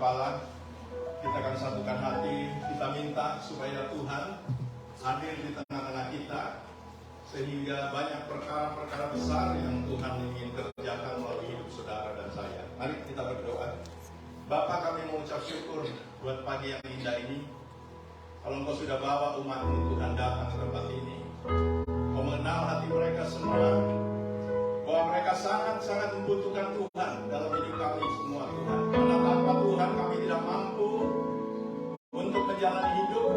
kepala, kita akan satukan hati, kita minta supaya Tuhan hadir di tengah-tengah kita, sehingga banyak perkara-perkara besar yang Tuhan ingin kerjakan melalui hidup saudara dan saya. Mari kita berdoa. Bapa, kami mengucap syukur buat pagi yang indah ini. Kalau Engkau sudah bawa umat-Mu Tuhan datang ke tempat ini, Kau mengenal hati mereka semua, bahwa mereka sangat-sangat membutuhkan Tuhan dalam hidup kami semua, Tuhan. Karena tanpa Tuhan kami tidak mampu untuk menjalani hidup,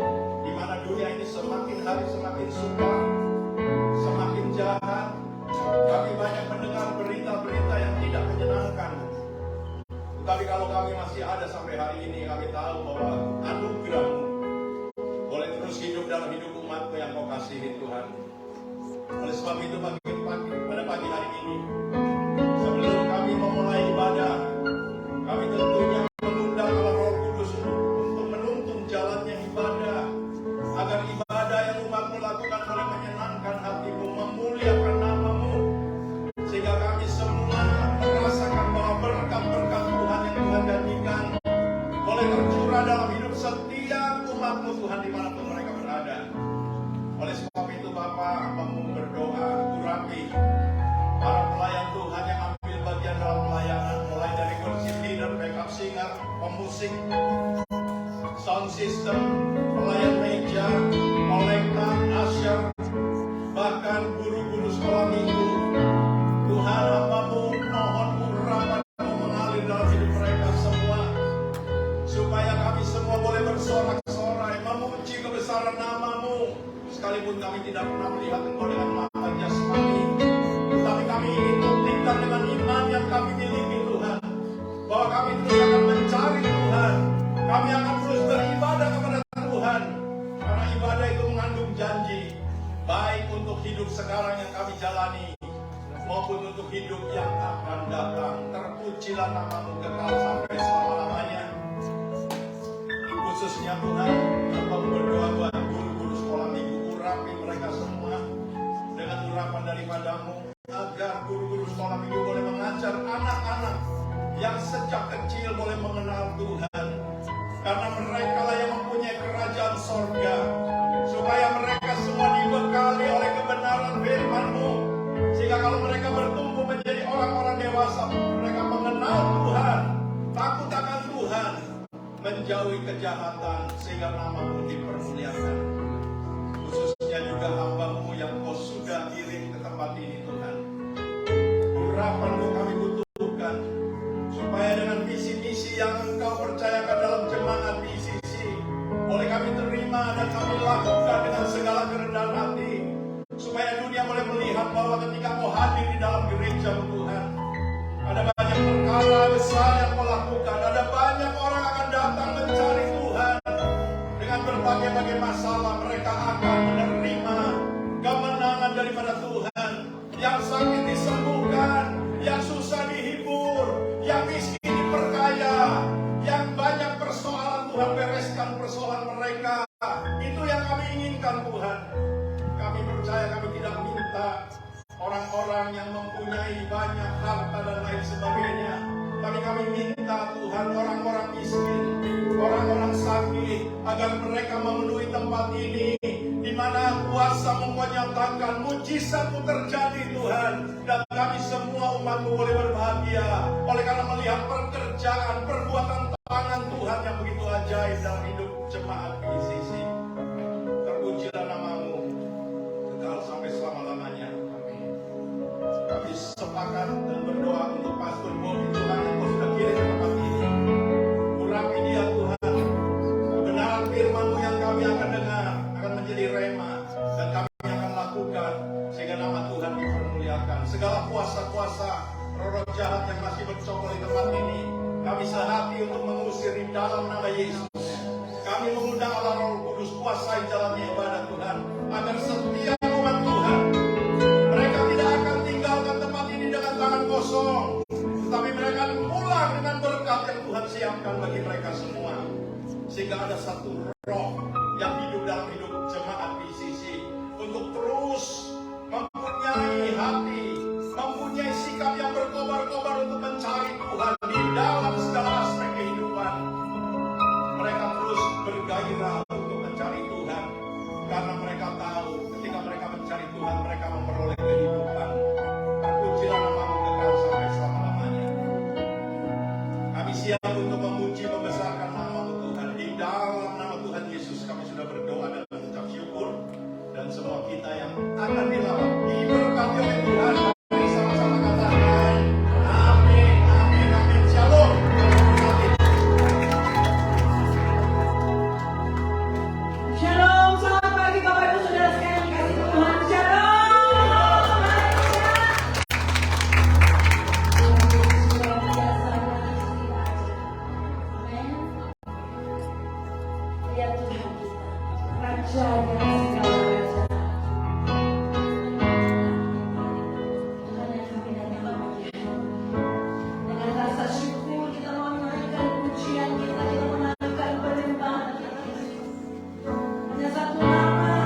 di mana dunia ini semakin hari semakin sukar, semakin jahat. Kami banyak mendengar berita-berita yang tidak menyenangkan. Tetapi kalau kami masih ada sampai hari ini, kami tahu bahwa anugerah-Mu boleh terus hidup dalam hidup umat-Mu yang Kau kasihi, Tuhan. Oleh sebab itu pada pagi hari ini, sebelum kami memulai ibadah, kami tentunya mengundang Allah Roh Kudus untuk menuntun jalannya ibadah, agar ibadah yang umat-Mu lakukan boleh menyenangkan hati-Mu, memuliakan nama-Mu, sehingga kami semua merasakan bahwa berkat-berkat Tuhan yang Tuhan janjikan boleh tercurah dalam hidup setiap umat-Mu, Tuhan, dimanapun mereka berada. Oleh sebab itu Bapa, hamba-Mu berdoa, urapi para pelayan Tuhan yang ambil bagian dalam pelayanan, mulai dari worship leader, backup singer, pemusik, sound system, pelayan meja, kolektor, usher, bahkan guru-guru sekolah minggu. Tuhan, hamba-Mu mohon urapan-Mu mengalir dalam hidup mereka semua, supaya kami semua boleh bersorak-sorai memuji kebesaran nama-Mu. Sekalipun kami tidak pernah melihat Engkau dengan mata jasmani, tetapi kami ingin buktikan dengan iman yang kami miliki, Tuhan, bahwa kami terus akan mencari Tuhan. Kami akan terus beribadah kepada Tuhan, karena ibadah itu mengandung janji, baik untuk hidup sekarang yang kami jalani, maupun untuk hidup yang akan datang. Terpujilah nama-Mu kekal sampai selama-lamanya. Khususnya Tuhan, Hamba berdoa buat guru-guru sekolah minggu, urapi mereka semua dengan urapan daripada-Mu, agar guru-guru sekolah minggu boleh mengajar anak-anak yang sejak kecil boleh mengenal Tuhan, karena mereka lah yang mempunyai kerajaan sorga, supaya mereka semua dibekali oleh kebenaran firman-Mu, sehingga kalau mereka bertumbuh menjadi orang-orang dewasa, mereka mengenal Tuhan, takut akan Tuhan, menjauhi kejahatan, sehingga nama-Mu dipermuliakan. Khususnya juga hamba-Mu yang Kau sudah kirim ke tempat ini, Tuhan. Urapan-Mu kami butuhkan, supaya dengan misi-misi yang Engkau percayakan dalam jemaat PCC, boleh kami terima dan kami lakukan dengan segala kerendahan hati, supaya dunia boleh melihat bahwa ketika Kau hadir di dalam gereja, Tuhan, ada banyak perkara besar yang Kau lakukan. Ada banyak orang akan datang mencari Tuhan. Dengan berbagai-bagai masalah, mereka akan menerima kemenangan daripada Tuhan. Yang sakit disembuhkan, yang susah dihibur, yang miskin diperkaya, yang banyak persoalan, Tuhan bereskan persoalan mereka. Itu yang kami inginkan, Tuhan. Kami percaya, kami tidak minta orang-orang yang mempunyai banyak harta dan lain sebagainya, tapi kami minta Tuhan orang-orang miskin, orang-orang sakit, agar mereka memenuhi tempat ini, di mana kuasa-Mu menyatakan mujizat-Mu terjadi, Tuhan, dan kami semua umat-Mu boleh berbahagia oleh karena melihat pekerjaan, perbuatan tangan Tuhan yang begitu ajaib dalam hidup jemaat PCC. Terpujilah nama-Mu kekal sampai selama-lamanya. Kami sepakat dan berdoa untuk Pastor Bobi, Tuhan, yang Kau sudah kirim ke tempat ini. Urapi dia, Tuhan. Kebenaran firman-Mu yang kami akan dengar akan menjadi rema, dan kami akan lakukan sehingga nama Tuhan dipermuliakan. Segala kuasa-kuasa roh jahat yang masih bercokol di tempat ini, kami sehati untuk mengusir di dalam nama Yesus. Kami mengundang Allah Roh Kudus, kuasai jalannya ibadah, Tuhan, agar setiap umat Tuhan, mereka tidak akan tinggalkan tempat ini dengan tangan kosong, tetapi mereka akan pulang dengan berkat yang Tuhan siapkan bagi mereka semua. Sehingga ada satu roh yang hidup dalam hidup jemaat PCC untuk terus mempunyai hati, mempunyai sikap yang berkobar-kobar untuk mencari Tuhan di dalam segala aspek kehidupan. Dia Tuhan kita, Raja yang segala raja. Tuhan yang kami datang pagi hari. Dengan rasa syukur kita mau menaikkan pujian kita menaikkan penyembahan kita. Hanya satu nama.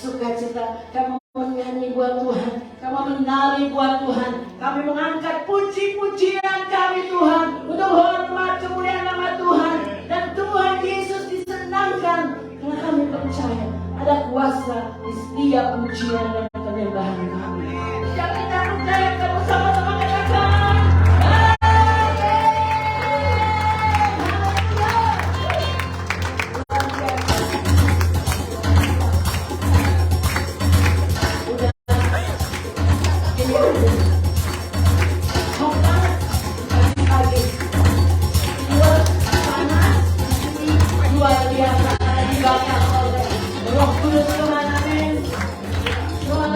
sukacita. Kami menyanyi buat Tuhan, kami menari buat Tuhan, kami mengangkat puji-pujian kami Tuhan untuk hormat kemuliaan nama Tuhan, dan Tuhan Yesus disenangkan karena kami percaya ada kuasa di setiap pujian dan penyembahan kami. Yang kita percaya, kamu sama-sama katakan Roh Kudus Tuhan, amin. Tuhan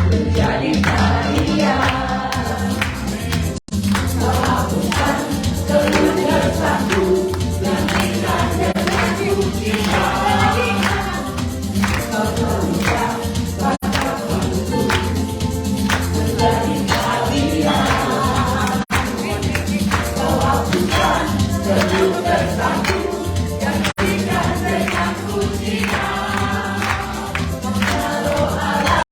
menjadi karya. Kau hapuskan seluruh dosaku, gantikan dengan pujian. Kau teruskan kata-kataku menjadi karya. Kau hapuskan seluruh dosaku, gantikan dengan pujian. Kalau Allah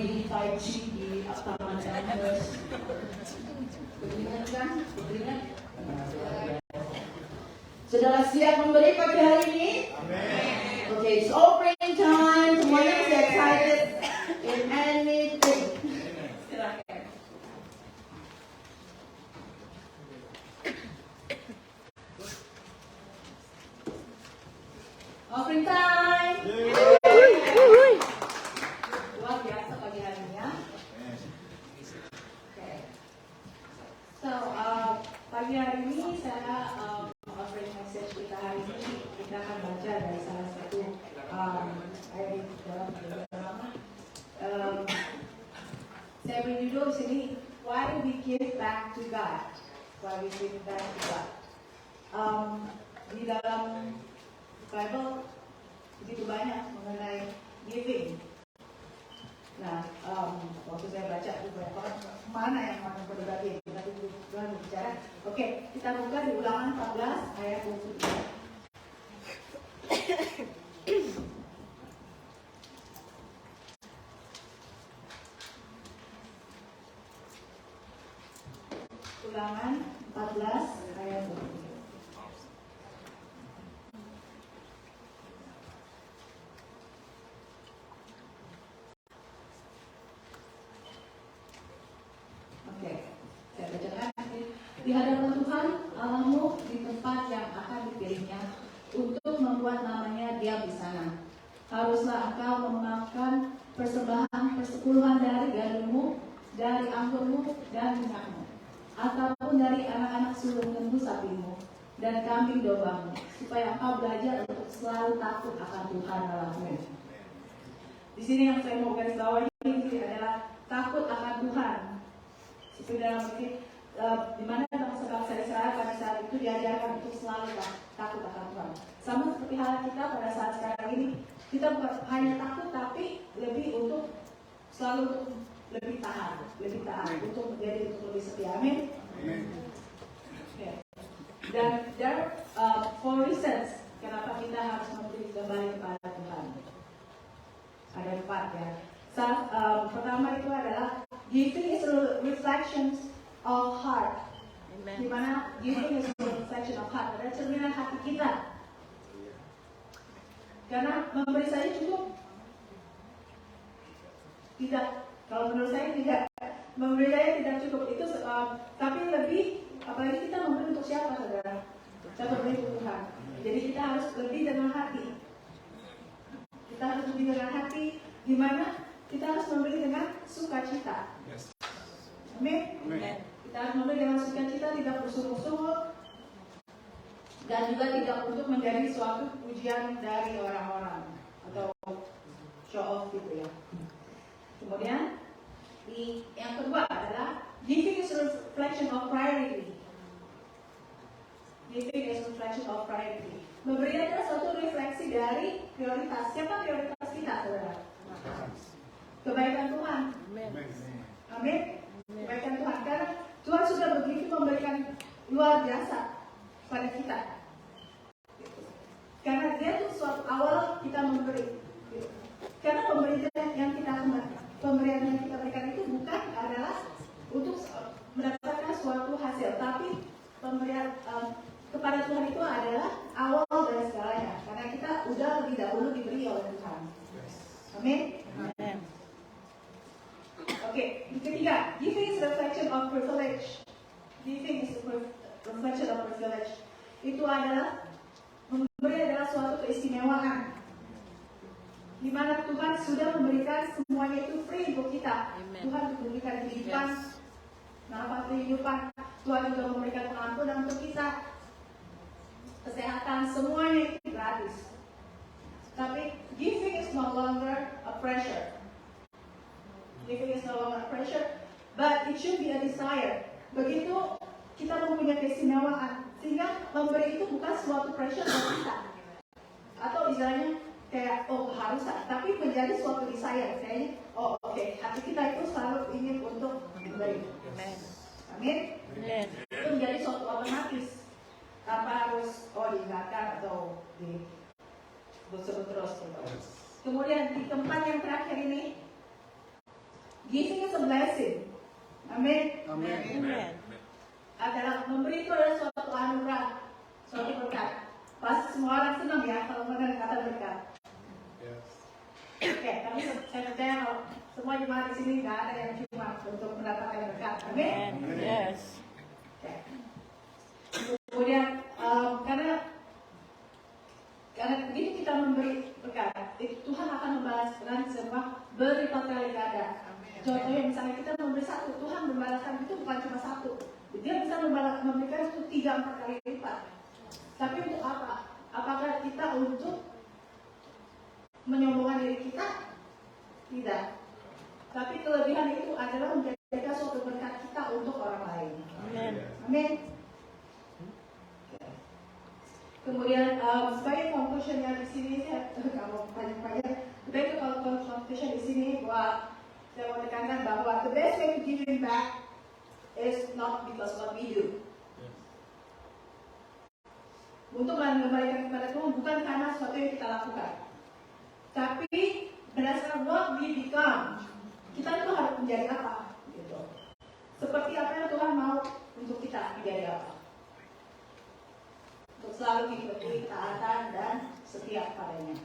pergi Tai Chi di Taman Elmhurst. Beringat kan? Beringat? Saudara siap memberi pagi hari ini? Amin. Okay, it's offering time. Semuanya masih excited in anything. Silakan. Offering time. Luar biasa pagi hari ini ya. Okay. So, pagi hari ini saya offering message kita hari ini. Kita akan baca dari salah satu ayat dalam drama. Saya beri judul di sini, Why We Give Back to God. Why We Give Back to God. Di dalam Bible begitu banyak mengenai giving. Nah, waktu saya baca beberapa mana yang mana berbagi, kita dulu bicara. Oke, kita buka di Ulangan 14 ayat 23. Ulangan 14 ayat 23. Di hadapan Tuhan Allahmu di tempat yang akan dipilihnya untuk membuat namanya diam di sana. Haruslah engkau memakan persembahan persepuluhan dari gandummu, dari anggurmu dan minyakmu, ataupun dari anak-anak sulung lembu sapimu dan kambing dombamu, supaya engkau belajar untuk selalu takut akan Tuhan Allahmu. Di sini yang saya mau garis bawahi ini adalah takut akan Tuhan. Seperti dalam di mana bangsa-bangsa Israel pada saat itu diajarkan untuk selalu takut akan Tuhan. Sama seperti hal kita pada saat sekarang ini, kita bukan hanya takut tapi lebih untuk selalu untuk lebih taat, untuk menjadi untuk lebih setia. Amin. Okay. Dan there four reasons kenapa kita harus memberi kembali kepada Tuhan. Ada 4 ya. Pertama itu adalah giving is a reflection of heart. Di mana giving is a reflection of heart. Ada cerminan hati kita. Karena memberi saja cukup? Tidak. Kalau menurut saya tidak. Memberi saya tidak cukup. Itu tapi lebih, apalagi kita memberi untuk siapa, saudara? Kita memberi untuk Tuhan. Jadi kita harus lebih dengan hati. Kita harus lebih dengan hati. Di mana kita harus memberi dengan sukacita. Amin. Kita harus memberi dengan sukacita, tidak bersungguh-sungguh, dan juga tidak untuk menjadi suatu pujian dari orang-orang atau show off gitu ya. Kemudian yang kedua adalah giving is a reflection of priority. Giving is a reflection of priority. Memberi adalah suatu refleksi dari prioritas. Siapa prioritas kita, saudara? Kebaikan Tuhan. Amin. Kebaikan Tuhan. Karena Tuhan sudah begitu memberikan luar biasa pada kita. Karena dia itu suatu awal kita memberi. Karena pemberian yang kita berikan itu bukan adalah untuk mendapatkan suatu hasil, tapi pemberian kepada Tuhan itu adalah awal dari segalanya. Karena kita udah lebih dahulu diberi oleh Tuhan. Amin. Oke, yang ketiga, giving is reflection of privilege. Giving is reflection of privilege. Itu adalah memberi adalah suatu keistimewaan, di mana Tuhan sudah memberikan semuanya itu free untuk kita. Amen. Tuhan memberikan kehidupan, nafas kehidupan. Tuhan juga memberikan pengampunan untuk kita, kesehatan, semuanya itu gratis. Tapi giving is no longer a pressure. Giving is no longer a pressure, but it should be a desire. Begitu kita mempunyai keistimewaan, sehingga memberi itu bukan suatu pressure buat kita, atau istilahnya kayak harus, tapi menjadi suatu desire. Kayaknya hati kita itu selalu ingin untuk memberi. Amin. Itu menjadi suatu otomatis, tanpa harus diingatkan atau disebut terus. Kemudian di tempat yang terakhir ini, Giving is a blessing. Amin. Amen. Adalah memberi itu adalah suatu anugerah, suatu berkat. Pasti semua orang senang ya kalau mendengar kata berkat. Oke, tapi saya percaya kalau semua jemaat di sini nggak ada yang cuma untuk mendapatkan berkat. Amin. Yes. Oke. Kemudian karena begitu kita memberi berkat, Tuhan akan membalas dengan semua berlipat kali ganda. Contohnya misalnya kita memberi satu, Tuhan membalaskan itu bukan cuma satu, Dia bisa memberikan itu 3-4 kali lipat. Tapi untuk apa? Apakah kita untuk menyombongkan diri kita? Tidak. Tapi kelebihan itu adalah menjadikan suatu berkat kita untuk orang lain. Amen. Amin. Kemudian sebagai conclusionnya di sini, kalau banyak-banyak, sebagai conclusion di sini bahwa saya mau tekankan bahwa the best way to giving back is not because what we do. Untuk mengembalikan kepada Tuhan bukan karena sesuatu yang kita lakukan, tapi berdasarkan what we become. Kita itu harus menjadi apa? Gitu. Seperti apa yang Tuhan mau untuk kita menjadi apa? Untuk selalu mengikuti ketaatan dan setia padanya.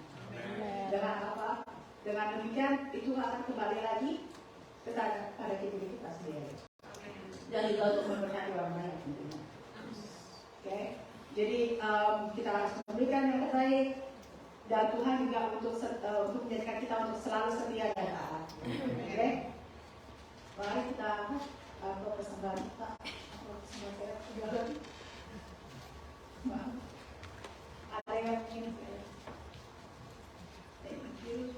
Dengan apa? Dengan demikian itu akan kembali lagi pada diri kita sendiri. Dan juga untuk memberkati orang lain tentunya. Oke, jadi kita harus memberikan yang terbaik dan Tuhan juga untuk menjadikan kita untuk selalu setia dan taat. Oke, mari kita persembahan kita. Ada yang ingin thank you.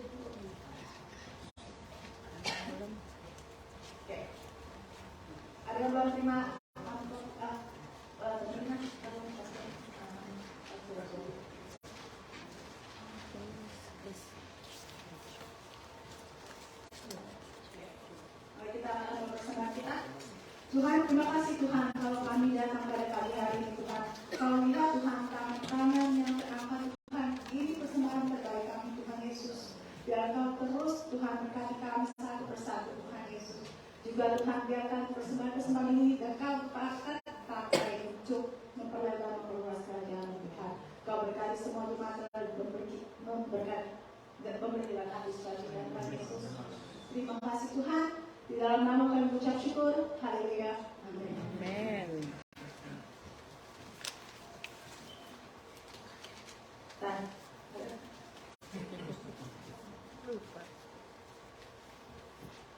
Oke. Ada yang belum terima Mari kita bersama kita. Tuhan, terima kasih Tuhan kalau kami datang pada pagi hari ini Tuhan. Kalau lihat Tuhan tangan yang terangkat Tuhan, ini persembahan terbaik kami Tuhan Yesus. Biar Kau terus Tuhan berkati kami satu persatu Tuhan Yesus. Juga Tuhan biarkan persembahan ini dan Kau pakai untuk memperluas kerajaan Tuhan. Kau berkati semua jemaat dan memberikan hati suci Tuhan Yesus. Terima kasih Tuhan. Di dalam nama kami ucap syukur. Haleluya. Amin. Amen.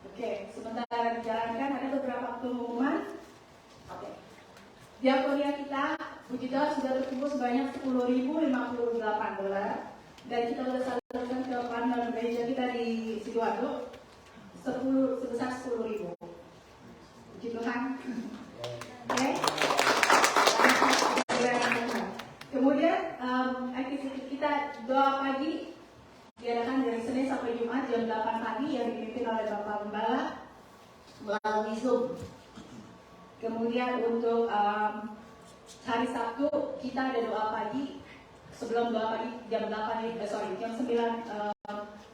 Oke, sementara dijalankan ada beberapa pengumuman. Oke. Diakonia kita, puji Tuhan sudah berkumpul sebanyak $10.058 dan kita sudah salurkan ke partner gereja kita di Sidoarjo sebesar 10.000. Puji Tuhan. Oke. Kemudian aktivitas kita doa pagi diadakan dari Senin sampai Jumat jam 8 pagi yang dipimpin oleh Bapak Gembala melalui Zoom. Kemudian untuk hari Sabtu kita ada doa pagi. Sebelum doa pagi jam 9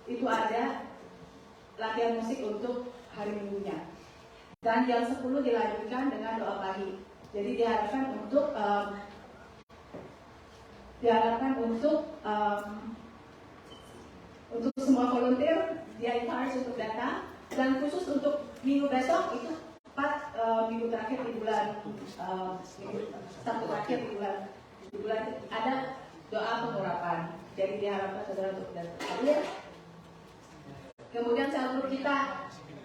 itu ada latihan musik untuk hari Minggunya. Dan jam 10 dilanjutkan dengan doa pagi. Jadi diharapkan untuk semua volunteer dia encourage untuk datang, dan khusus untuk minggu besok itu 4 minggu terakhir di bulan satu terakhir di bulan ada doa pengurapan. Jadi diharapkan saudara untuk datang hadir. Kemudian sel grup kita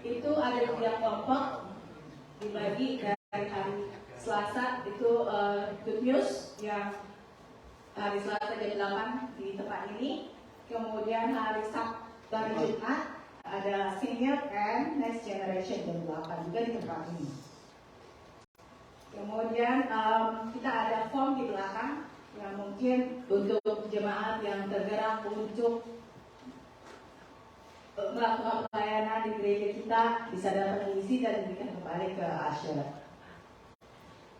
itu ada 3 kelompok dibagi dari hari Selasa itu Good News yang hari Selasa jam 8 di tempat ini. Kemudian hari Sabtu dari Jumat ada Senior and Next Generation jam 8 juga di tempat ini. Kemudian kita ada form di belakang yang mungkin untuk jemaat yang tergerak untuk melakukan pelayanan di gereja kita bisa dapat mengisi dan diberikan kembali ke Asher.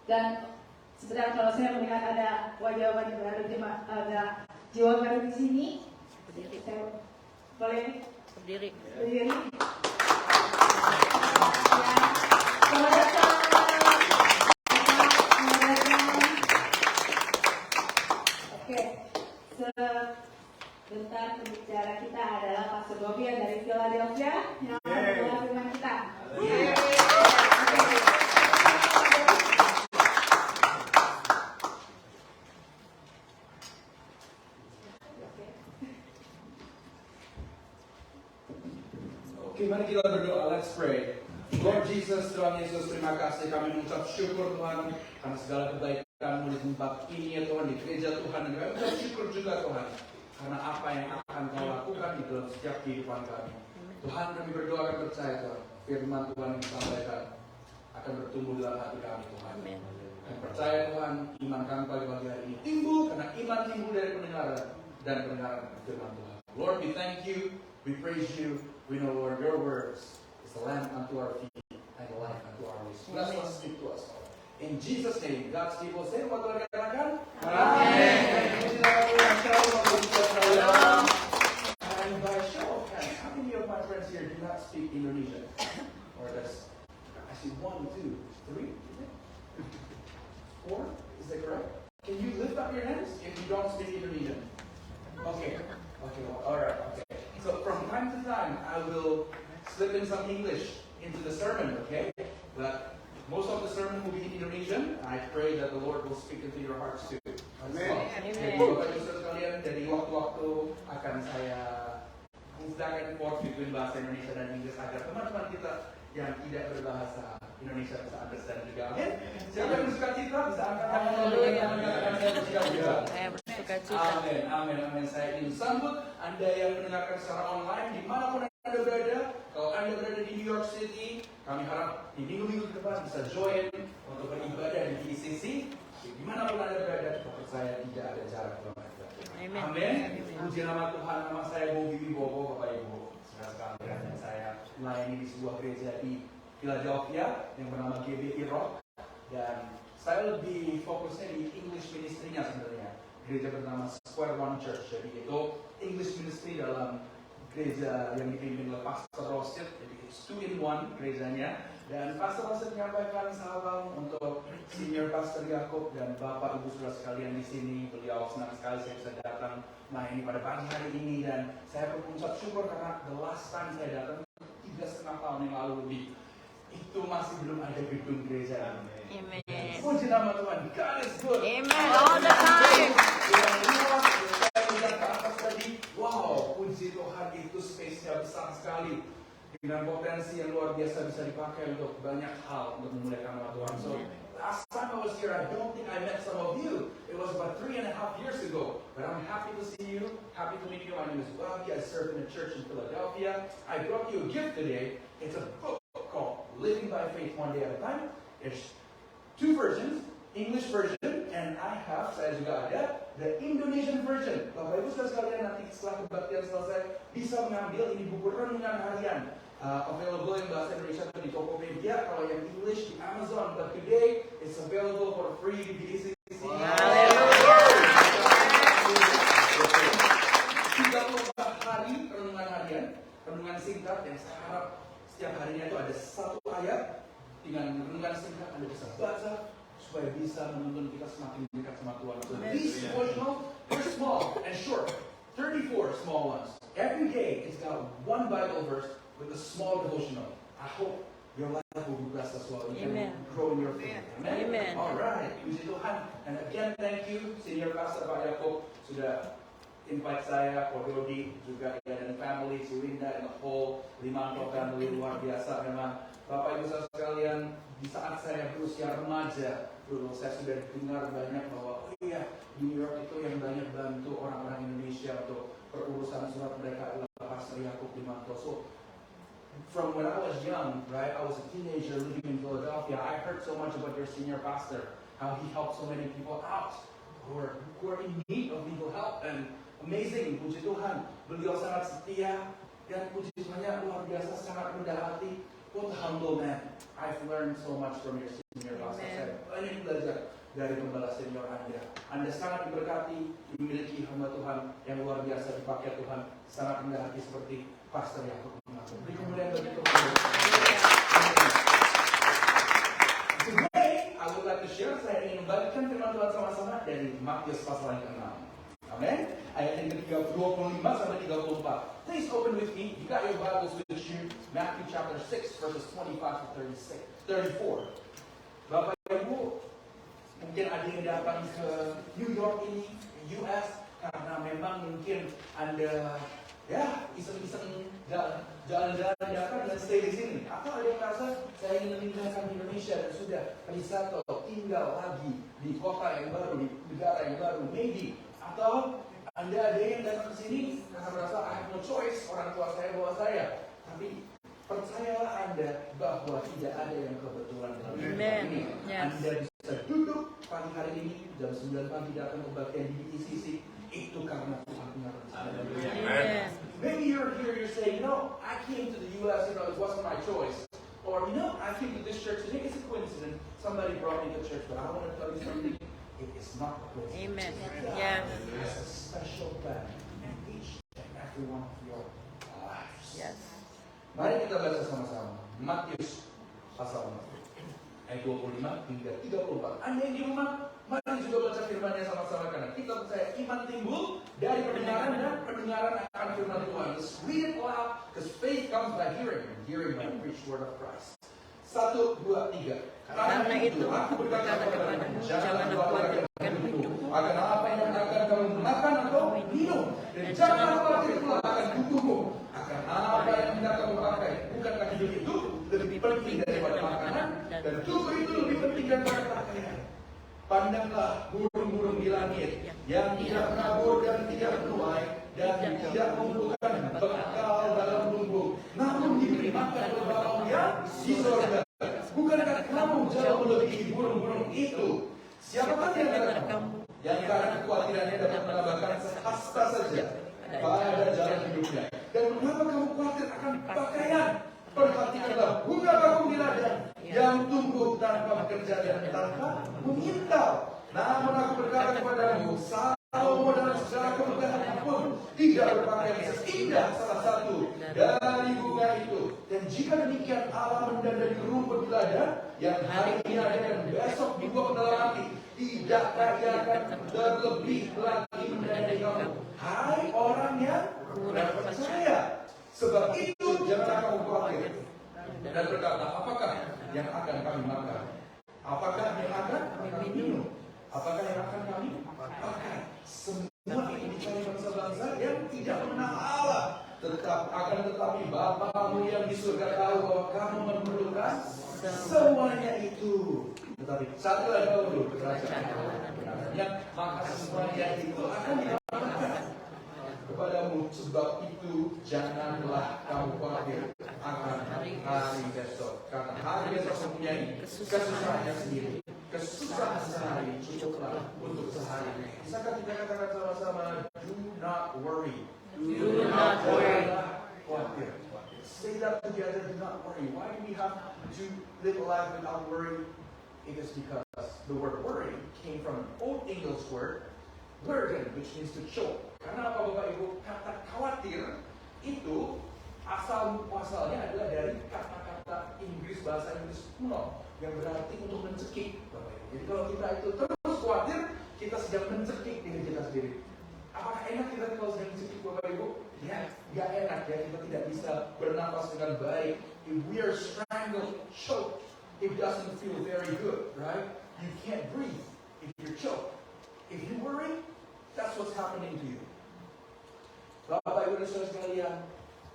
Dan sebenarnya kalau saya melihat ada wajah-wajah baru jemaat, ada jiwa baru di sini. Saya boleh Berdiri. berdiri. Selamat datang. Oke, sebentar pembicara kita adalah Pastor Gobian dari Philadelphia yang akan membawa firman kita. Oke, mari kita berdoa. Let's pray. Lord Jesus, Tuhan Yesus, terima kasih. Kami mengucap syukur Tuhan karena segala kebaikan-Mu di tempat ini ya Tuhan, di gereja Tuhan. Dan kami mengucap syukur juga Tuhan karena apa yang akan Kau lakukan di dalam setiap kehidupan kami. Tuhan, kami berdoa dan percaya Tuhan, firman Tuhan yang disampaikan akan bertumbuh dalam hati kami Tuhan. Dan percaya Tuhan, iman kami pada pagi hari ini timbul karena iman timbul dari pendengaran dan pendengaran firman Tuhan. Lord, we thank you, we praise you. We know, Lord, your words is a lamp unto our feet and a light unto our ways. Bless us, speak to us, Lord. In Jesus' name, God's people say what Tuhan katakan? Amen. And by show of hands, how many of my friends here do not speak Indonesian? Or does I see 1, 2, 3, 4? Is that correct? Can you lift up your hands if you don't speak Indonesian? Okay. Okay. All right. Okay. So from time to time, I will slip in some English into the sermon, okay? But most of the sermon will be in Indonesian. I pray that the Lord will speak into your hearts too. Amen. Jadi Bapak Ibu sekalian, dari waktu-waktu akan saya move back and forth between bahasa Indonesia dan Inggris agar teman-teman kita yang tidak berbahasa Indonesia bisa understand juga. Oke? Siapa yang bersuka cita bisa angkat tangan dan mengatakan saya bersuka cita. Amin, amin, amin. Saya ingin sambut Anda yang mendengarkan secara online dimanapun Anda berada. Kalau Anda berada di New York City, kami harap di minggu-minggu ke depan bisa join untuk beribadah di GCC. Dimanapun Anda berada, kita percaya tidak ada jarak dalam Anda. Amin. Puji nama Tuhan. Nama saya Bobi Wibowo, Bapak Ibu. Sekalian yang saya melayani di sebuah gereja di Philadelphia yang bernama GBI Rock, dan saya lebih fokusnya di English ministry-nya sebenarnya. Gereja bernama Square One Church, jadi itu English ministry dalam gereja yang dipimpin oleh Pastor Rosit, jadi it's 2-in-1 gerejanya. Dan Pastor Rosit menyampaikan salam untuk Senior Pastor Yakob dan Bapak Ibu Saudara sekalian di sini. Beliau senang sekali saya bisa datang melayani pada pagi hari ini, dan saya mengucap syukur karena the last time saya datang 3,5 tahun yang lalu lebih, itu masih belum ada gedung gereja. Amen. Puji nama Tuhan. God is good. Amen. All the time. Yang luas, saya melihat ke atas tadi. Wow, puji Tuhan, itu space-nya besar sekali. Dengan potensi yang luar biasa bisa dipakai untuk banyak hal untuk memuliakan nama Tuhan. So, last time I was here, I don't think I met some of you. It was about 3.5 years ago. But I'm happy to see you. Happy to meet you. My name is Bobby. I serve in a church in Philadelphia. I brought you a gift today. It's a book called Living by Faith One Day at a Time. There's 2 versions, English version, and I have, saya juga ada, the Indonesian version. Bapak Ibu sekalian, nanti setelah kebaktian selesai, bisa mengambil ini buku renungan harian. Available yang bahasa Indonesia di Tokopedia, kalau yang English di Amazon. But today, it's available for free di GCC. 34 hari renungan harian, renungan singkat yang saya harap setiap harinya itu ada 1 ayat. Dengan renungan singkat Anda bisa baca supaya bisa menuntun kita semakin dekat sama Tuhan. So these devotional, they're small and short, 34 small ones. Every day it's got 1 Bible verse with a small devotional. I hope your life will be blessed as well. You can grow in your faith. Amen. Amen. All right. Puji Tuhan. And again, thank you, Senior Pastor Pak Yakob sudah invite saya, Kododi juga dan family, si Winda and the whole Limanto family luar biasa memang. Bapak Ibu sekalian, di saat saya berusia remaja, dulu saya sudah dengar banyak bahwa di New York itu yang banyak bantu orang-orang Indonesia untuk perurusan surat mereka adalah Pastor Yakob Limanto. So, from when I was young, right, I was a teenager living in Philadelphia, I heard so much about your senior pastor, how he helped so many people out who are in need of legal help, and amazing, puji Tuhan, beliau sangat setia, dan puji Tuhannya luar biasa, sangat rendah hati. What a humble man. I've learned so much from your senior pastor. Saya banyak belajar dari pembala senior Anda. Anda sangat diberkati, memiliki hamba Tuhan yang luar biasa dipakai Tuhan, sangat rendah hati seperti Pastor Yakob. Beri kemuliaan bagi Tuhan. bagikan firman Tuhan sama-sama dari Matius pasal yang ke-6. Amin. Ayat yang ke-25 sampai 34. Please open with me. You got your Bibles with you. Matthew chapter 6 verses 25 to 34. Bapak Ibu, mungkin ada yang datang ke New York ini, US, karena memang mungkin Anda ya iseng-iseng jalan-jalan datang dan stay di sini. Atau ada yang merasa saya ingin meninggalkan Indonesia dan sudah Risato tinggal lagi di kota yang baru, di negara yang baru, maybe. Atau Anda ada yang datang ke sini karena merasa I have no choice, orang tua saya bawa saya. Tapi percayalah Anda bahwa tidak ada yang kebetulan dalam hidup ini. Yes. Anda bisa duduk pagi hari ini jam 9 pagi datang ke bagian di BTCC. Itu karena Tuhan punya rencana. Amen. Maybe you're here, you're saying, I came to the US, it wasn't my choice. Or, I came to this church today, it's a coincidence. Somebody brought me to church, but I want to tell you something. It is not a coincidence. Amen. Yes. It's a special plan in each and every one of your lives. Yes. Mari kita baca sama-sama. Matius pasal 6 ayat 25 hingga 34. Anda yang di rumah, mari juga baca firman-Nya sama-sama karena kita percaya iman timbul dari pendengaran dan pendengaran akan firman Tuhan. Let's read it loud because faith comes by hearing and hearing by the preached word of Christ. 1, 2, 3. Karena itu aku berkata kepadamu, janganlah khawatirkan hidup, akan apa yang akan kamu makan atau minum, dan janganlah khawatir pula akan tubuhmu, akan apa yang hendak kamu pakai. Bukankah hidup itu lebih penting daripada makanan, dan tubuh itu lebih penting daripada pakaian? Pandanglah burung-burung di langit yang tidak menabur dan tidak menuai dan tidak mengumpulkan bekal dalam lumbung, namun diberi makan oleh Bapa yang di sorga. Bukankah kamu jauh melebihi burung-burung itu? Siapakah di antara kamu yang karena kekhawatirannya dapat menambahkan sehasta saja pada jalan hidupnya? Dan mengapa kamu khawatir akan pakaian? Perhatikanlah bunga bakung di ladang yang tumbuh tanpa bekerja dan tanpa memintal. Namun aku berkata kepadamu, Salomo dalam segala kemegahannya pun tidak berpakaian seindah salah satu dari bunga itu. Dan jika demikian Allah mendandani rumput di ladang yang hari ini ada dan besok dibuang ke dalam api, tidakkah Ia akan terlebih lagi mendandani kamu, hai orang yang kurang percaya? Sebab itu janganlah kamu khawatir dan berkata, apakah yang akan kami makan? Apakah yang akan kami minum? Apakah yang akan kami pakai? Semua ini dicari bangsa-bangsa yang tidak mengenal Allah. Tetapi Bapamu yang di surga tahu bahwa kamu memerlukan semuanya itu. Tetapi satu dahulu kerajaan yang maka semuanya itu akan ditambahkan kepadamu. Sebab itu janganlah kamu khawatir akan hari besok, karena hari besok mempunyai kesusahannya sendiri. Kesusahan sehari cukuplah untuk sehari. Bisakah kita katakan sama-sama, do not worry. Do not worry. Khawatir. Say that together, do not worry. Why do we have to live a life without worry? It is because the word worry came from an Old English word, burden, which means to choke. Karena apa Bapak Ibu? Kata khawatir itu asalnya adalah dari kata-kata Inggris, bahasa Inggris kuno yang berarti untuk mencekik, Bapak Ibu. Jadi kalau kita itu terus khawatir, kita sedang mencekik diri kita sendiri. Apakah enak kita kalau sedang mencekik, Bapak Ibu? Ya, gak enak ya. Kita tidak bisa bernapas dengan baik. If we are strangled, choked, it doesn't feel very good, right? You can't breathe if you're choked. If you worry, that's what's happening to you. Bapak Ibu dan Saudara sekalian,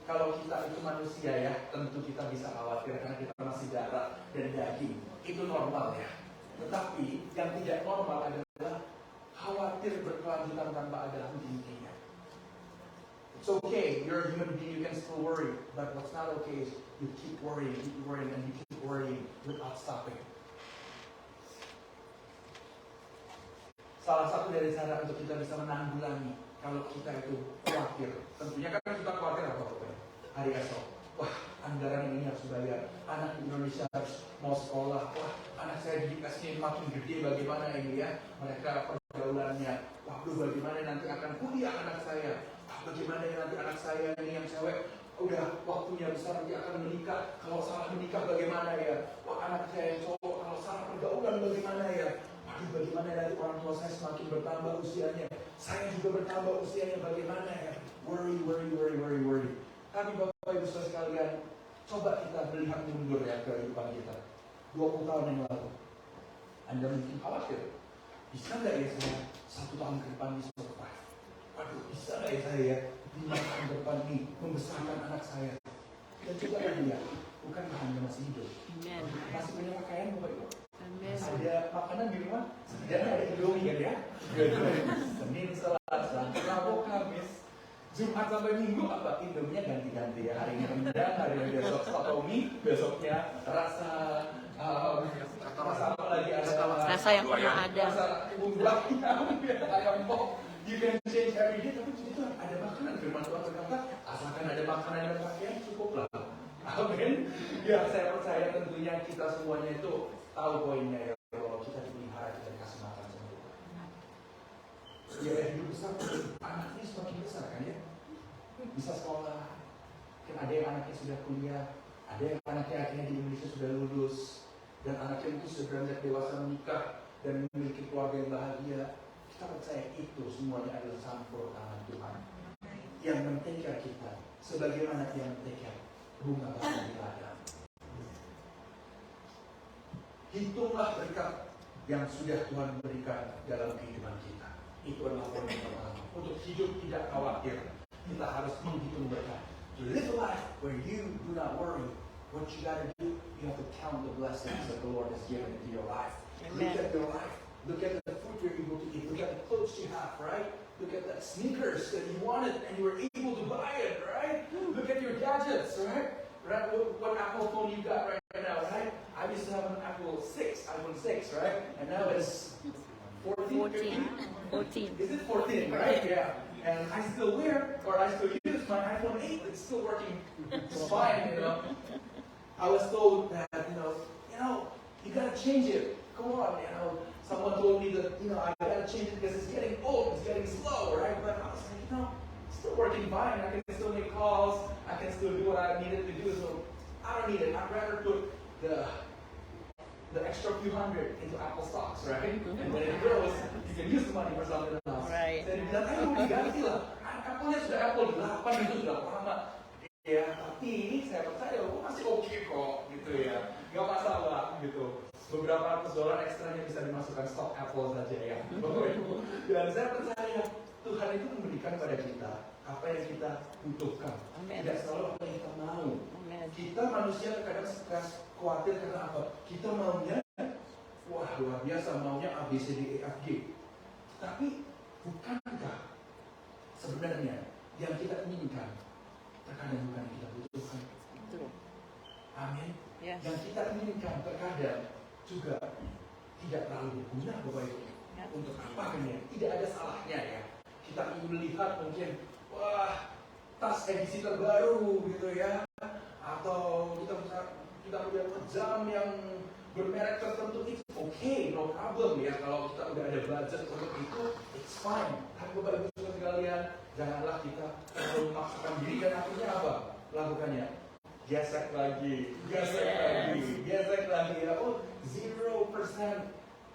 kalau kita itu manusia ya, tentu kita bisa khawatir karena kita masih darah dan daging. Itu normal ya. Tetapi yang tidak normal adalah khawatir berkelanjutan tanpa ada henti-hentinya. It's okay, you're a human being, you can still worry. But what's not okay is you keep worrying, and you keep worrying without stopping. Salah satu dari cara untuk kita bisa menanggulangi kalau kita itu khawatir, tentunya kan kita khawatir apa-apa. Hari esok, wah anggaran ini harus dibayar, anak di Indonesia harus mau sekolah, wah anak saya dikasih makin gede, bagaimana ini ya, mereka pergaulannya, waduh bagaimana nanti akan kuliah anak saya, bagaimana nanti anak saya ini yang cewek, udah waktunya besar dia akan menikah, kalau salah menikah bagaimana ya, wah anak saya yang cowok kalau salah pergaulan bagaimana ya. Aduh, bagaimana nanti orang tua saya semakin bertambah usianya, saya juga bertambah usianya, bagaimana ya? Worry. Tapi Bapak Ibu Saudara sekalian, coba kita melihat mundur ya kehidupan kita. 20 tahun yang lalu, Anda mungkin khawatir, bisa nggak ya saya 1 tahun ke depan bisa survive? Waduh, bisa nggak ya saya 5 tahun ke depan ini membesarkan anak saya? Dan juga dia, bukan hanya masih hidup, masih punya pakaian Bapak Ibu. Ada makanan di rumah, setidaknya ada Indomie kan ya? Senin, Selasa, Rabu, Kamis, Jumat sampai Minggu apa? Indominya ganti-ganti ya. Hari ini rendang, hari ini besok Satomi, besoknya rasa apa lagi ada? Rasa yang pernah ada. Rasa bumbuak ayam pop. You can change every day, tapi itu ada makanan. Firman Tuhan berkata, asalkan ada makanan dan pakaian cukuplah. Amin. Ya, saya percaya tentunya kita semuanya itu tahu poinnya ya, kalau kita dipelihara, kita dikasih makan sama Tuhan. Ya, hidup besar, anaknya semakin besar kan ya, bisa sekolah, kan ada yang anaknya sudah kuliah, ada yang anaknya akhirnya di Indonesia sudah lulus, dan anaknya itu sudah beranjak dewasa menikah dan memiliki keluarga yang bahagia. Kita percaya itu semuanya adalah campur tangan Tuhan yang men-take kita, sebagaimana yang men-take bunga bakal di ladang. Hitunglah berkat yang sudah Tuhan berikan dalam kehidupan kita. Itu adalah poin yang pertama. Untuk hidup tidak khawatir, kita harus menghitung berkat. To live a life where you do not worry, what you got to do, you have to count the blessings that the Lord has given into your life. Look at your life. Look at the food you're able to eat. Look at the clothes you have, right? Look at the sneakers that you wanted and you were able to buy it, right? Look at your gadgets, right? Right? What Apple phone you got right now, right? I used to have an iPhone 6, right? And now it's 14. Is it 14, right? Yeah. And I still wear, or I still use my iPhone 8. It's still working fine, you know. I was told that, you gotta change it. Come on, Someone told me that, I gotta change it because it's getting old, it's getting slow, right? But I was like, it's still working fine. I can still make calls. I can still do what I needed to do. So I don't need it. I'd rather put the extra few hundred into Apple stocks, right? And when it grows, you can use the money for something else. Right. Saya bilang, ayo diganti lah. Apple-nya sudah Apple 8 itu sudah lama. Ya, tapi saya percaya, masih oke kok, gitu ya. Gak masalah, gitu. Beberapa ratus dolar ekstranya bisa dimasukkan stok Apple saja ya. Dan saya percaya Tuhan itu memberikan pada kita apa yang kita butuhkan. Tidak selalu apa yang kita mau. Kita manusia kadang stres, khawatir karena apa? Kita maunya, wah luar biasa, maunya A, B, C, D, E, F, G. Tapi bukankah sebenarnya yang kita inginkan terkadang bukan yang kita butuhkan? Amin. Yang kita inginkan terkadang juga tidak terlalu berguna Bapak Ibu. Untuk apa kan ya? Tidak ada salahnya ya. Kita ingin melihat mungkin, wah tas edisi terbaru gitu ya, atau kita punya jam yang bermerek tertentu, itu okay, no problem ya. Kalau kita udah ada budget untuk itu, it's fine. Tapi Bapak Ibu sekalian, janganlah kita terlalu memaksakan diri, dan akhirnya apa? Lakukannya gesek lagi ya. Oh, 0%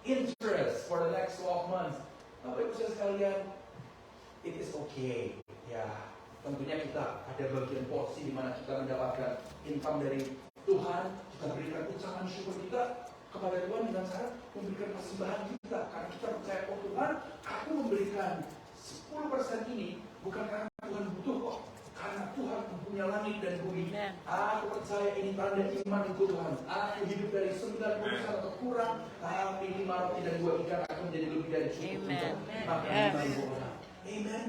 interest for the next 12 months. Bapak Ibu sekalian, it is okay. Ya, tentunya kita ada bagian porsi di mana kita mendapatkan income dari Tuhan. Kita berikan ucapan syukur kita kepada Tuhan dengan cara memberikan persembahan kita. Karena kita percaya, oh Tuhan, aku memberikan 10% ini bukan karena Tuhan butuh kok. Karena Tuhan mempunyai langit dan bumi. Aku percaya ini tanda imanku Tuhan. Aku hidup dari 90% atau kurang, tapi 5 roti dan 2 ikan akan menjadi lebih dari cukup untuk makan 5.000 orang. Amen.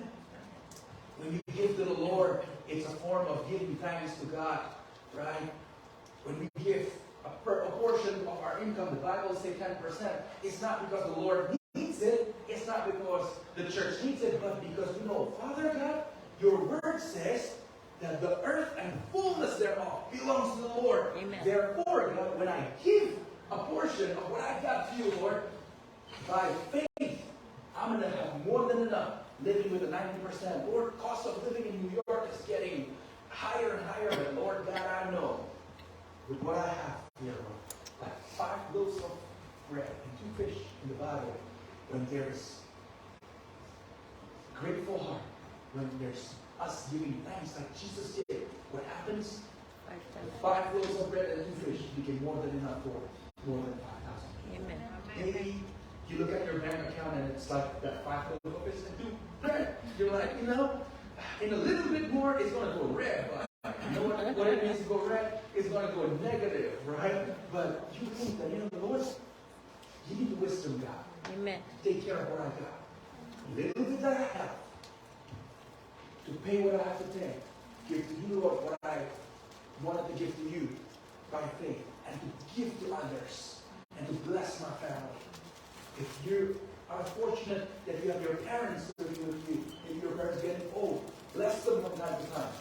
When you give to the Lord, it's a form of giving thanks to God, right? When we give a portion of our income, the Bible says 10%. It's not because the Lord needs it. It's not because the church needs it, but because we know, Father God, your word says that the earth and fullness thereof belongs to the Lord. Amen. Therefore, God, when I give a portion of what I've got to you, Lord, by faith, I'm going to have more than enough. Living with a 90%. Lord, cost of living in New York is getting higher and higher. But Lord God, I know with what I have here, Lord, like 5 loaves of bread and 2 fish in the Bible, when there's grateful heart, when there's us giving thanks like Jesus did, what happens? The 5 loaves of bread and 2 fish became more than enough for more than 5,000. Amen. Maybe you look at your bank account and it's like that 5 loaves of fish and 2 bread. You're like, in a little bit more, it's going to go red. But you know what it means to go red? It's going to go negative, right? But you think that, Lord, give me the wisdom, God. Amen. To take care of what I got. Little bit that I have. To pay what I have to pay. Give to you, Lord, what I wanted to give to you by faith. And to give to others. And to bless my family. If you are fortunate that you have your parents living with you, if your parents are getting old, bless them from time to time.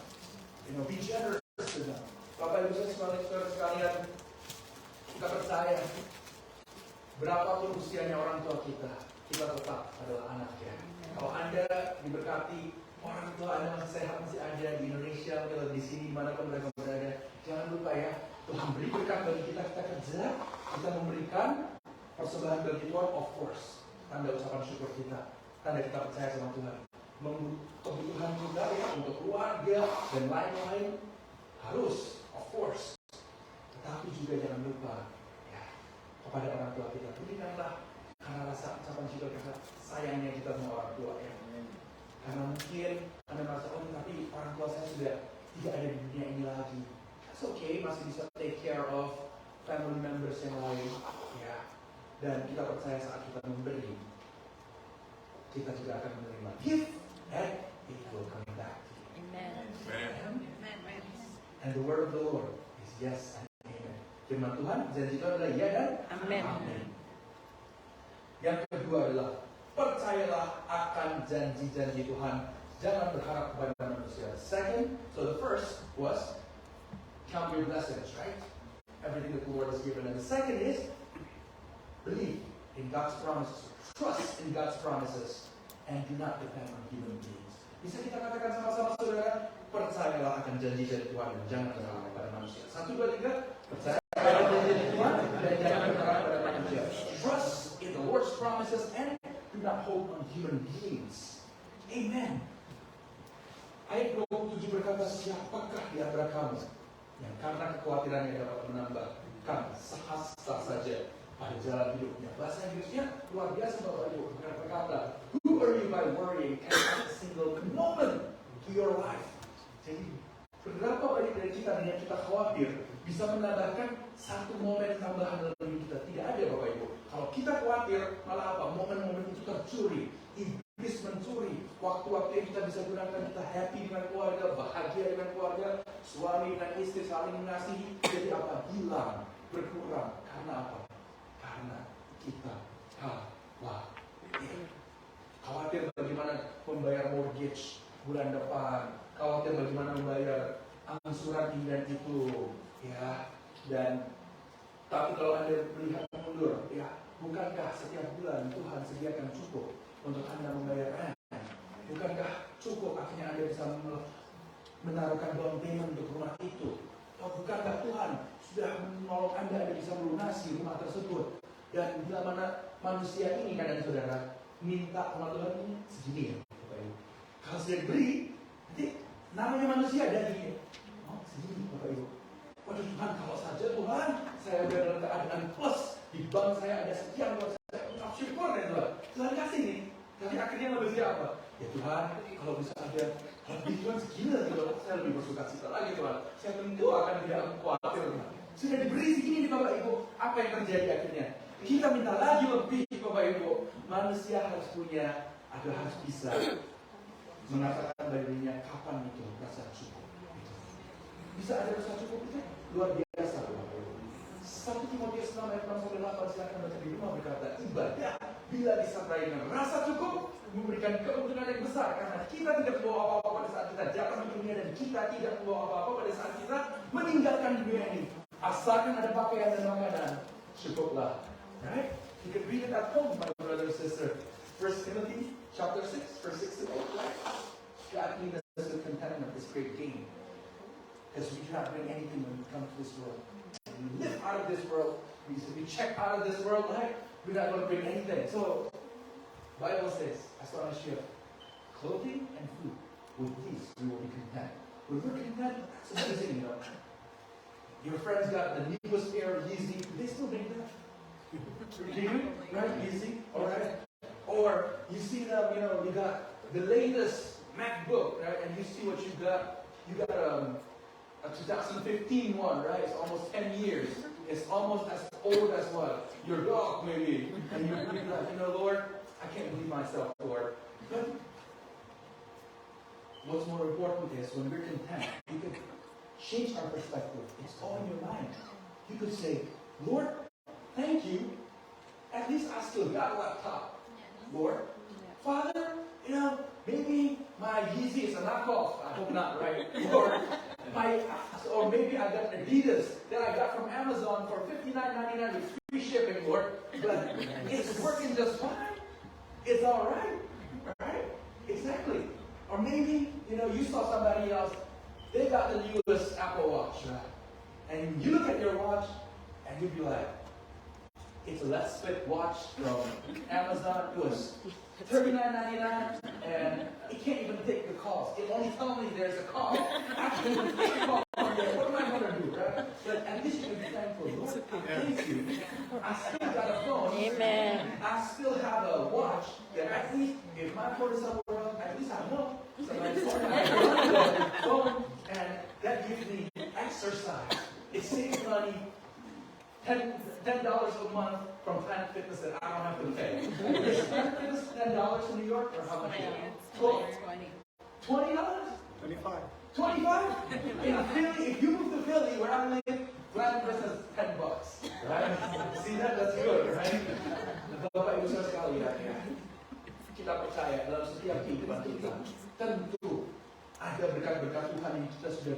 Be generous to them. Bapak Ibu saudara sekalian, kita percaya berapapun usianya orang tua kita tetap adalah anaknya. Kalau Anda diberkati, orang tua Anda masih sehat, masih ada di Indonesia, atau di sini, dimanapun mereka berada, jangan lupa ya, Tuhan beri berkat bagi kita kerja, kita memberikan persembahan bagi Tuhan, of course. Tanda ucapan syukur kita, tanda kita percaya sama Tuhan. Kebutuhan kita ya untuk keluarga dan lain-lain harus, of course. Tetapi juga jangan lupa ya, kepada orang tua kita berikanlah karena rasa ucapan syukur karena sayangnya kita sama orang tua ya. Karena mungkin Anda merasa, oh tapi orang tua saya sudah tidak ada di dunia ini lagi. That's okay, masih bisa take care of family members yang lain ya. Dan kita percaya saat kita memberi, kita juga akan menerima gift and it will come back to you. Amen. Amen. And the word of the Lord is yes and amen. Firman Tuhan, janji Tuhan adalah ya dan Amen. amen. Yang kedua adalah percayalah akan janji-janji Tuhan. Jangan berharap kepada manusia. Second, so the first was count your blessings, right? Everything that the Lord has given. And the second is believe in God's promises. Trust in God's promises. And do not depend on human beings. Bisa kita katakan sama-sama saudara, percayalah akan janji-janji Tuhan dan jangan berharap pada manusia. 1, 2, 3, percaya pada janji-janji Tuhan dan jangan berharap pada manusia. Trust in the Lord's promises and do not hope on human beings. Amen. Ayat 27 berkata, siapakah di antara kamu yang karena kekhawatirannya dapat menambahkan sehasta saja pada jalan hidupnya. Bahasa Inggrisnya luar biasa Bapak Ibu. Berkata, who are you by worrying can add a single moment to your life. Jadi, berapa banyak dari kita yang kita khawatir bisa menambahkan satu momen tambahan dalam hidup kita? Tidak ada Bapak Ibu. Kalau kita khawatir, malah apa? Momen-momen itu tercuri. Iblis mencuri waktu-waktu yang kita bisa gunakan. Kita happy dengan keluarga, bahagia dengan keluarga, suami dan istri saling mengasihi. Jadi apa? Hilang, berkurang. Karena apa? Karena kita khawatir bagaimana membayar mortgage bulan depan, khawatir bagaimana membayar angsuran ini dan itu, ya. Dan tapi kalau Anda melihat mundur, ya, bukankah setiap bulan Tuhan sediakan cukup untuk Anda membayar rent? Bukankah cukup akhirnya Anda bisa menaruhkan down payment untuk rumah itu? Atau bukankah Tuhan sudah menolong Anda bisa melunasi rumah tersebut? Dan bila mana manusia ini kadang saudara minta sama Tuhan ini segini ya, Bapak Ibu. Kalau sudah diberi, nanti namanya manusia dari segini Bapak Ibu. Waduh Tuhan, kalau saja Tuhan saya udah dalam keadaan plus di bank saya ada sekian, saya ucap syukur ya Tuhan. Tuhan kasih nih, tapi akhirnya lebih apa? Ya Tuhan, kalau bisa ada lebih Tuhan segini lagi Tuhan, saya lebih bersuka cita lagi Tuhan. Saya tentu akan tidak khawatir Tuhan. Sudah diberi segini nih Bapak Ibu, apa yang terjadi akhirnya? Kita minta lagi lebih Bapak Ibu. Manusia harus punya, harus bisa mengatakan bagi dirinya kapan itu rasa cukup. Bisa ada rasa cukup itu luar biasa Bapak Ibu. 1 Timotius 6 ayat 6-8 silakan baca di rumah berkata, ibadah bila disertai dengan rasa cukup memberikan keuntungan yang besar karena kita tidak membawa apa-apa pada saat kita jatuh di dunia dan kita tidak membawa apa-apa pada saat kita meninggalkan dunia ini. Asalkan ada pakaian dan makanan, cukuplah. Right? You can read it at home, my brother and sister. 1 Timothy chapter 6, verse 6 to 8. Right? Godliness with contentment is great gain. Because we do not bring anything when we come to this world. And we live out of this world. We check out of this world, right? We're not going to bring anything. So, Bible says, as long as you have clothing and food, with these we will be content. When we're content, it's amazing, you know. Your friends got the newest pair of Yeezy. They still make that. They do, right? Yeezy, all right. Or you see them, you know, you got the latest MacBook, right? And you see what you got. You got a 2015 one, right? It's almost 10 years. It's almost as old as what? Your dog, maybe. And you're like, you know, Lord, I can't believe myself, Lord. But what's more important is when we're content, you can change our perspective. It's all in your mind. You could say, Lord, thank you. At least I still got a laptop. Lord, Father, you know, maybe my Yeezy is a knockoff. I hope not, right? Or maybe I got Adidas that I got from Amazon for $59.99 with free shipping, Lord. But it's working just fine. It's all right, right? Exactly. Or maybe, you know, you saw somebody else. They got the newest Apple Watch, right? And you look at your watch, and you'd be like, it's a Let's Fit watch from Amazon. It was $39.99, and it can't even take the calls. It only tells me there's a call. I can't even take a call. What am I going to do, right? But at least you can be thankful. Lord, thank you. I still got a phone. Amen. I still have a watch that at least, if my phone is somewhere else, at least I know somebody's phone. And that gives me exercise. It saves money. $10 a month from Planet Fitness that I don't have to pay. Is Planet Fitness $10 in New York, or how much is it? $20? $25? In Philly, if you move to Philly, where I live, Planet Fitness is $10. Right? See that? That's good, right? Bapak Ibu saudara sekalian, ya. Kita percaya dalam setiap kehidupan kita, tentu ada berkat-berkat Tuhan yang kita sudah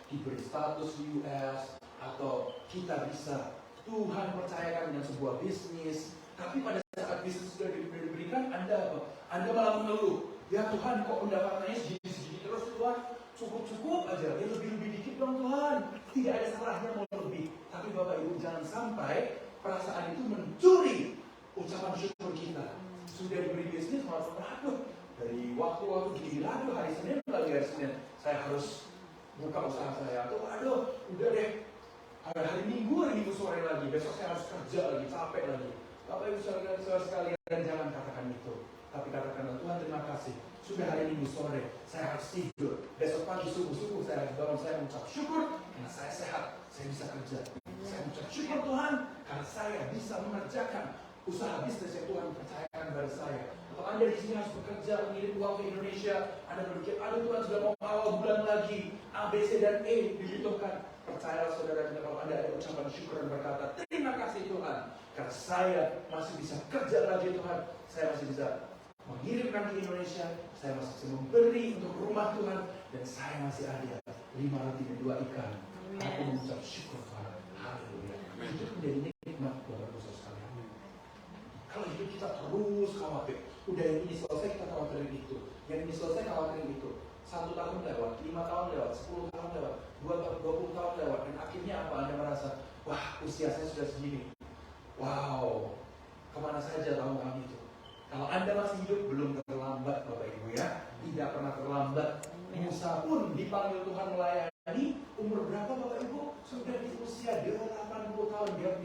diberi status di US, atau kita bisa Tuhan percayakan dengan sebuah bisnis, tapi pada saat bisnis sudah diberikan, Anda malah mengeluh, ya Tuhan kok pendapatannya segini terus Tuhan, cukup aja, ya lebih dikit dong Tuhan, tidak ada salahnya mau lebih. Tapi Bapak Ibu jangan sampai perasaan itu mencuri ucapan syukur kita. Sudah diberi bisnis malah aduh, dari waktu gini aduh hari Senin saya harus buka usaha saya, atau aduh udah deh hari Minggu sore lagi, besok saya harus kerja lagi, capek lagi. Bapak Ibu saudara sekalian, jangan katakan itu. Tapi katakanlah, Tuhan terima kasih. Sudah hari Minggu sore, saya harus tidur. Besok pagi subuh saya harus bangun, saya mengucap syukur karena saya sehat, saya bisa kerja. Saya mengucap syukur Tuhan karena saya bisa mengerjakan usaha bisnis yang Tuhan percayakan kepada saya. Atau Anda di sini harus bekerja, mengirim uang ke Indonesia. Anda berpikir, aduh Tuhan sudah mau awal bulan lagi, A, B, C, dan E dibutuhkan. Percayalah saudara, kalau Anda ada ucapan syukur dan berkata, terima kasih Tuhan, karena saya masih bisa kerja lagi Tuhan, saya masih bisa mengirimkan ke Indonesia, saya masih bisa memberi untuk rumah Tuhan, dan saya masih ada 5 roti dan 2 ikan. Aku mengucap syukur Tuhan. Haleluya. Hidup menjadi nikmat Bapak Ibu sekalian. Kalau hidup kita terus khawatir, udah yang ini selesai kita khawatirin itu, yang ini selesai khawatirin itu. 1 tahun lewat, 5 tahun lewat, 10 tahun lewat, 20 tahun lewat, dan akhirnya apa? Anda merasa, wah usia saya sudah segini. Wow, kemana saja tahun-tahun itu? Kalau Anda masih hidup, belum terlambat Bapak Ibu ya. Tidak pernah terlambat. Musa pun dipanggil Tuhan melayani, umur berapa Bapak Ibu? Sudah di usia 80 tahun. Dia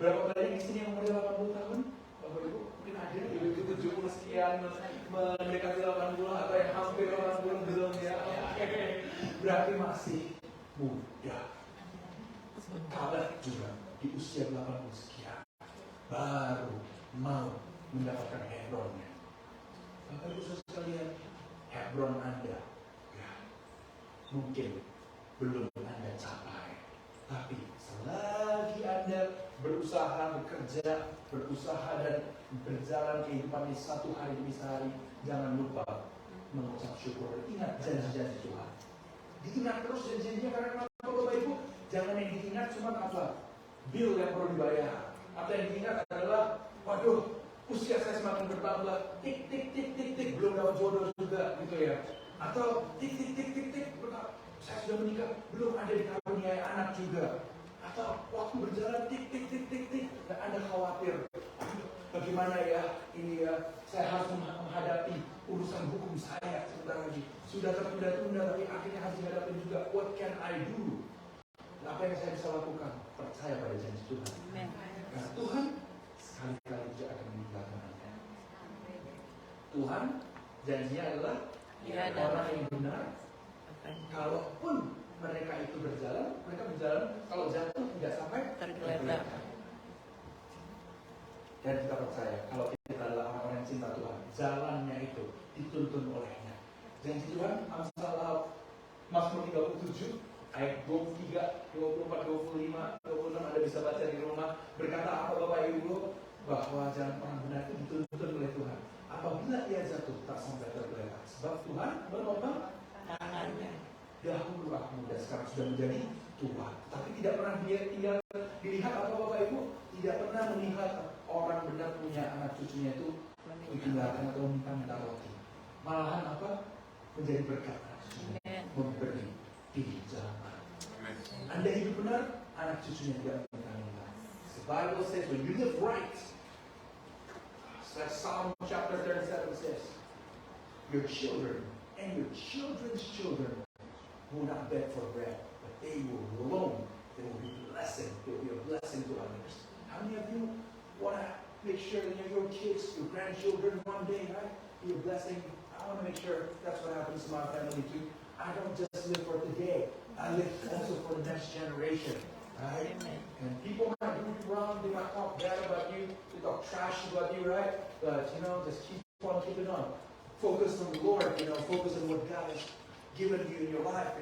berapa banyak di sini yang umur 80 tahun? Bapak Ibu, mungkin ada ibu-ibu 70 sekian, mendekati 80 atau yang hampir 80 belum ya. Berarti masih muda. Kaleb juga di usia 80 sekian baru mau mendapatkan Hebronnya. Bapak Ibu sekalian, Hebron Anda ya, mungkin belum Anda capai, tapi selagi Anda berusaha, bekerja, berusaha dan berjalan kehidupan ini satu hari demi sehari, jangan lupa mengucap syukur. Ingat janji-janji Tuhan. Diingat terus janji-janjinya, karena kenapa Bapak Ibu? Jangan yang diingat cuma apa? Bill yang perlu dibayar. Atau yang diingat adalah, waduh, usia saya semakin bertambah, tik, belum dapat jodoh juga, gitu ya. Atau tik, saya sudah menikah, belum ada dikaruniai anak juga. Atau waktu berjalan, tik, dan Anda khawatir, bagaimana ya ini ya, saya harus menghadapi urusan hukum saya sebentar lagi. Sudah tertunda-tunda tapi akhirnya harus dihadapi juga. What can I do? Apa yang saya bisa lakukan? Percaya pada janji Tuhan. Karena Tuhan sekali-kali tidak akan meninggalkan Anda. Tuhan janjinya adalah orang yang benar. Kalaupun mereka itu berjalan, mereka berjalan kalau jatuh tidak sampai tergeletak. Dan kita percaya kalau kita adalah orang-orang yang cinta Tuhan, jalannya itu dituntun olehnya. Janji Tuhan, Amsal Mazmur 37 ayat 23, 24, 25, 26 Anda bisa baca di rumah. Berkata apa Bapak Ibu? Bahwa jalan orang benar itu dituntun oleh Tuhan. Apabila ia jatuh tak sampai tergeletak, sebab Tuhan menopang tangannya. Dahulu aku muda, sekarang sudah menjadi tua. Tapi tidak pernah dia tinggal dilihat apa Bapak Ibu? Tidak pernah melihat orang benar punya anak cucunya itu ditinggalkan atau minta roti. Malahan apa? Menjadi berkat anak cucunya. Memberi di jalan. Anda hidup benar, anak cucunya tidak minta. The Bible says when you live right, like Psalm chapter 37 says, your children and your children's children will not beg for bread, but they will alone. They will be blessing. They will be a blessing to others. How many of you want to make sure that your kids, your grandchildren, one day, right, be a blessing? I want to make sure that's what happens to my family too. I don't just live for today. I live also for the next generation. Right? And people might do you wrong. They might talk bad about you. They talk trash about you, right? But just keep on keeping on. Focus on the Lord. Focus on what God has given you in your life.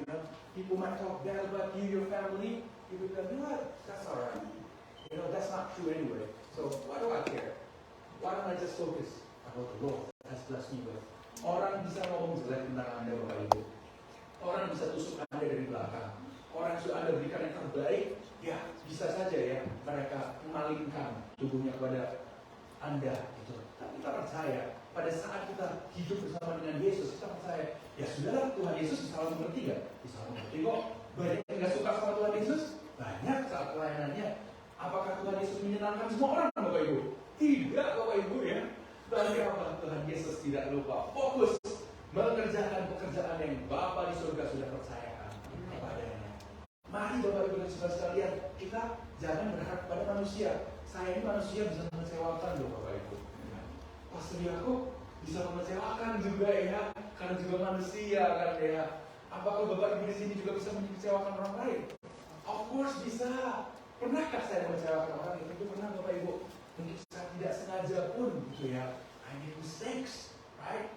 People might talk bad about you, your family. You would go, what? That's all right. That's not true anyway. So why do I care? Why don't I just focus on what the Lord has blessed me with? Orang bisa ngomong jelek tentang Anda, Bapak Ibu. Orang bisa tusuk Anda dari belakang. Orang sudah Anda berikan yang terbaik, ya bisa saja ya mereka memalingkan tubuhnya kepada Anda. Gitu. Tapi kita percaya pada saat kita hidup bersama dengan Yesus, kita percaya ya sudahlah, Tuhan Yesus bisa mengerti gak? Bisa mengerti kok. Banyak yang gak suka sama Tuhan Yesus, banyak saat pelayanannya. Apakah Tuhan Yesus menyenangkan semua orang, Bapak Ibu? Tidak, Bapak Ibu ya. Tapi apa? Tuhan Yesus tidak lupa fokus mengerjakan pekerjaan yang Bapa di surga sudah percayakan kepadanya. Mari Bapak Ibu dan saudara sekalian, kita jangan berharap pada manusia. Saya ini manusia bisa mengecewakan loh Bapak Ibu. Pastor Yakub bisa mengecewakan juga ya, karena juga manusia kan ya. Apakah Bapak Ibu di sini juga bisa mengecewakan orang lain? Of course bisa. Pernahkah saya mengecewakan orang lain? Itu pernah Bapak Ibu. Mungkin saya tidak sengaja pun gitu ya. I make mistakes, right?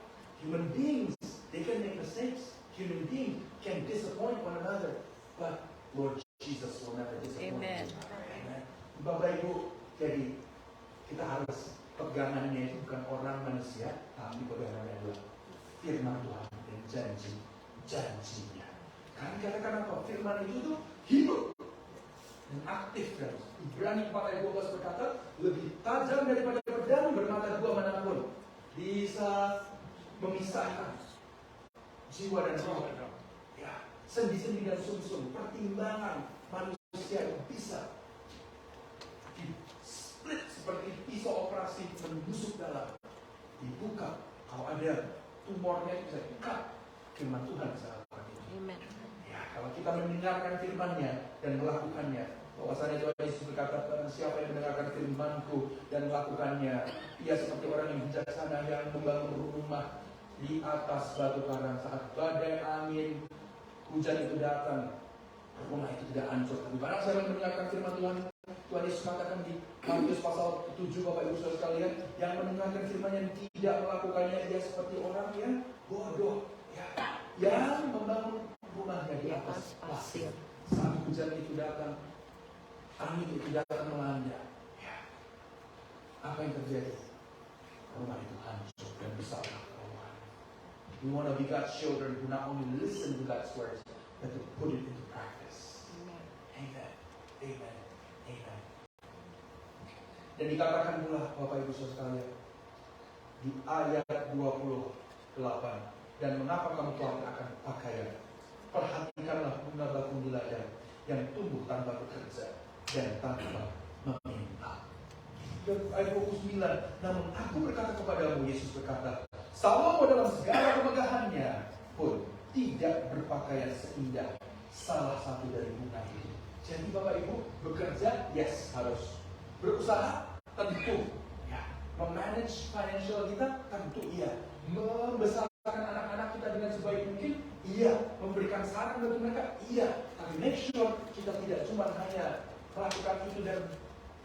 Human beings, they can make mistakes. Human beings can disappoint one another, but Lord Jesus will never disappoint. Amen. Amen. Bapak Ibu, jadi kita harus pegangannya itu bukan orang manusia, tapi pegangannya adalah firman Tuhan dan janjinya. Karena katakan apa? Firman itu tuh hidup dan aktif terus. Ibrani 4 ayat 12 berkata, lebih tajam daripada pedang bermata dua manapun, bisa memisahkan jiwa dan roh. Ya, sendi-sendi dan sum-sum, pertimbangan manusia yang bisa di split seperti pisau operasi menusuk dalam, dibuka. Kalau ada tumornya bisa dibuka. Firman Tuhan bisa lakukan itu. Amen. Ya, kalau kita mendengarkan firman-Nya dan melakukannya, bahwasanya Tuhan Yesus berkata, siapa yang mendengarkan firman-Ku dan melakukannya, ia seperti orang yang bijaksana yang membangun rumah di atas batu karang. Saat badai angin hujan itu datang, rumah itu tidak hancur. Tapi barang siapa yang mendengarkan firman Tuhan, Tuhan Yesus katakan di Matius pasal 7, Bapak Ibu Saudara sekalian, yang mendengarkan firman yang tidak melakukannya, ia seperti orang yang bodoh, ya, yang membangun rumahnya di atas pasir. Saat hujan itu datang, angin itu datang melanda, ya, apa yang terjadi? Rumah itu hancur dan besar. We want to be God's children who not only listen to God's words, but to put it into practice. Amen. Amen. Amen. Dan dikatakan pula Bapak Ibu Saudara sekalian di ayat 28, dan mengapa kamu telah akan pakaian? Perhatikanlah bunga bakung di ladang yang tumbuh tanpa bekerja dan tanpa meminta. ayat 29, namun aku berkata kepadamu, Yesus berkata, Salomo dalam segala kemegahannya pun tidak berpakaian seindah salah satu dari bunga itu. Jadi Bapak Ibu, bekerja, yes, harus. Berusaha, tentu. Ya. Memanage financial kita, tentu iya. Membesarkan anak-anak kita dengan sebaik mungkin, iya. Memberikan saran bagi mereka, iya. Tapi make sure kita tidak cuma hanya melakukan itu dan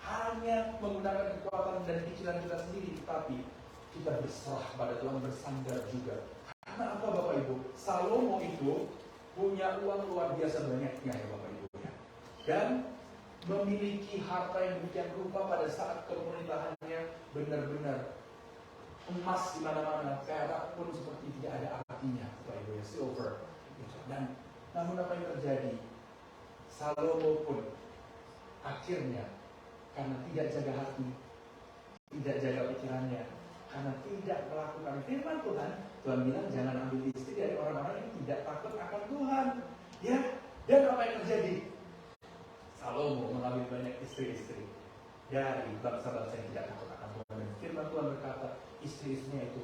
hanya menggunakan kekuatan dan pikiran kita sendiri, tetapi kita berserah pada Tuhan, bersandar juga. Karena apa Bapak Ibu? Salomo itu punya uang luar biasa banyaknya ya Bapak Ibu ya. Dan memiliki harta yang demikian rupa pada saat pemerintahannya, benar-benar emas di mana-mana, perak pun seperti tidak ada artinya Bapak Ibu ya, silver. Dan namun apa yang terjadi? Salomo pun akhirnya karena tidak jaga hati, tidak jaga pikirannya, karena tidak melakukan firman Tuhan, Tuhan bilang jangan ambil istri dari orang-orang yang tidak takut akan Tuhan. Ya, dan apa yang terjadi? Salomo mengambil banyak istri-istri dari bangsa-bangsa yang tidak takut akan Tuhan. Dan firman Tuhan berkata, istri-istrinya itu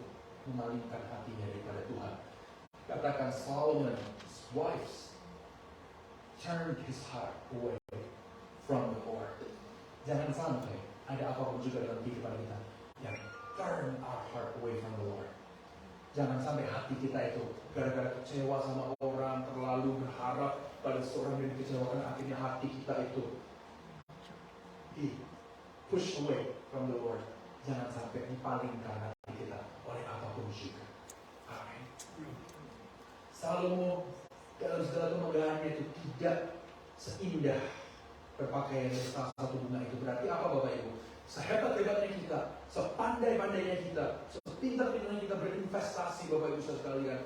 memalingkan hatinya daripada Tuhan. Katakan Solomon's wives turned his heart away from the Lord. Jangan sampai ada apapun juga dalam kehidupan kita yang turn our heart away from the Lord. Jangan sampai hati kita itu gara-gara kecewa sama orang, terlalu berharap pada seorang yang dikecewakan, akhirnya hati kita itu di push away from the Lord. Jangan sampai dipalingkan hati kita oleh apapun juga. Amin. Salomo dalam segala kemegahannya itu tidak seindah berpakaian dari salah satu bunga itu. Berarti apa Bapak Ibu? Sehebat-hebatnya kita, sepandai-pandainya kita, sepintar-pintarnya kita berinvestasi Bapak Ibu sekalian,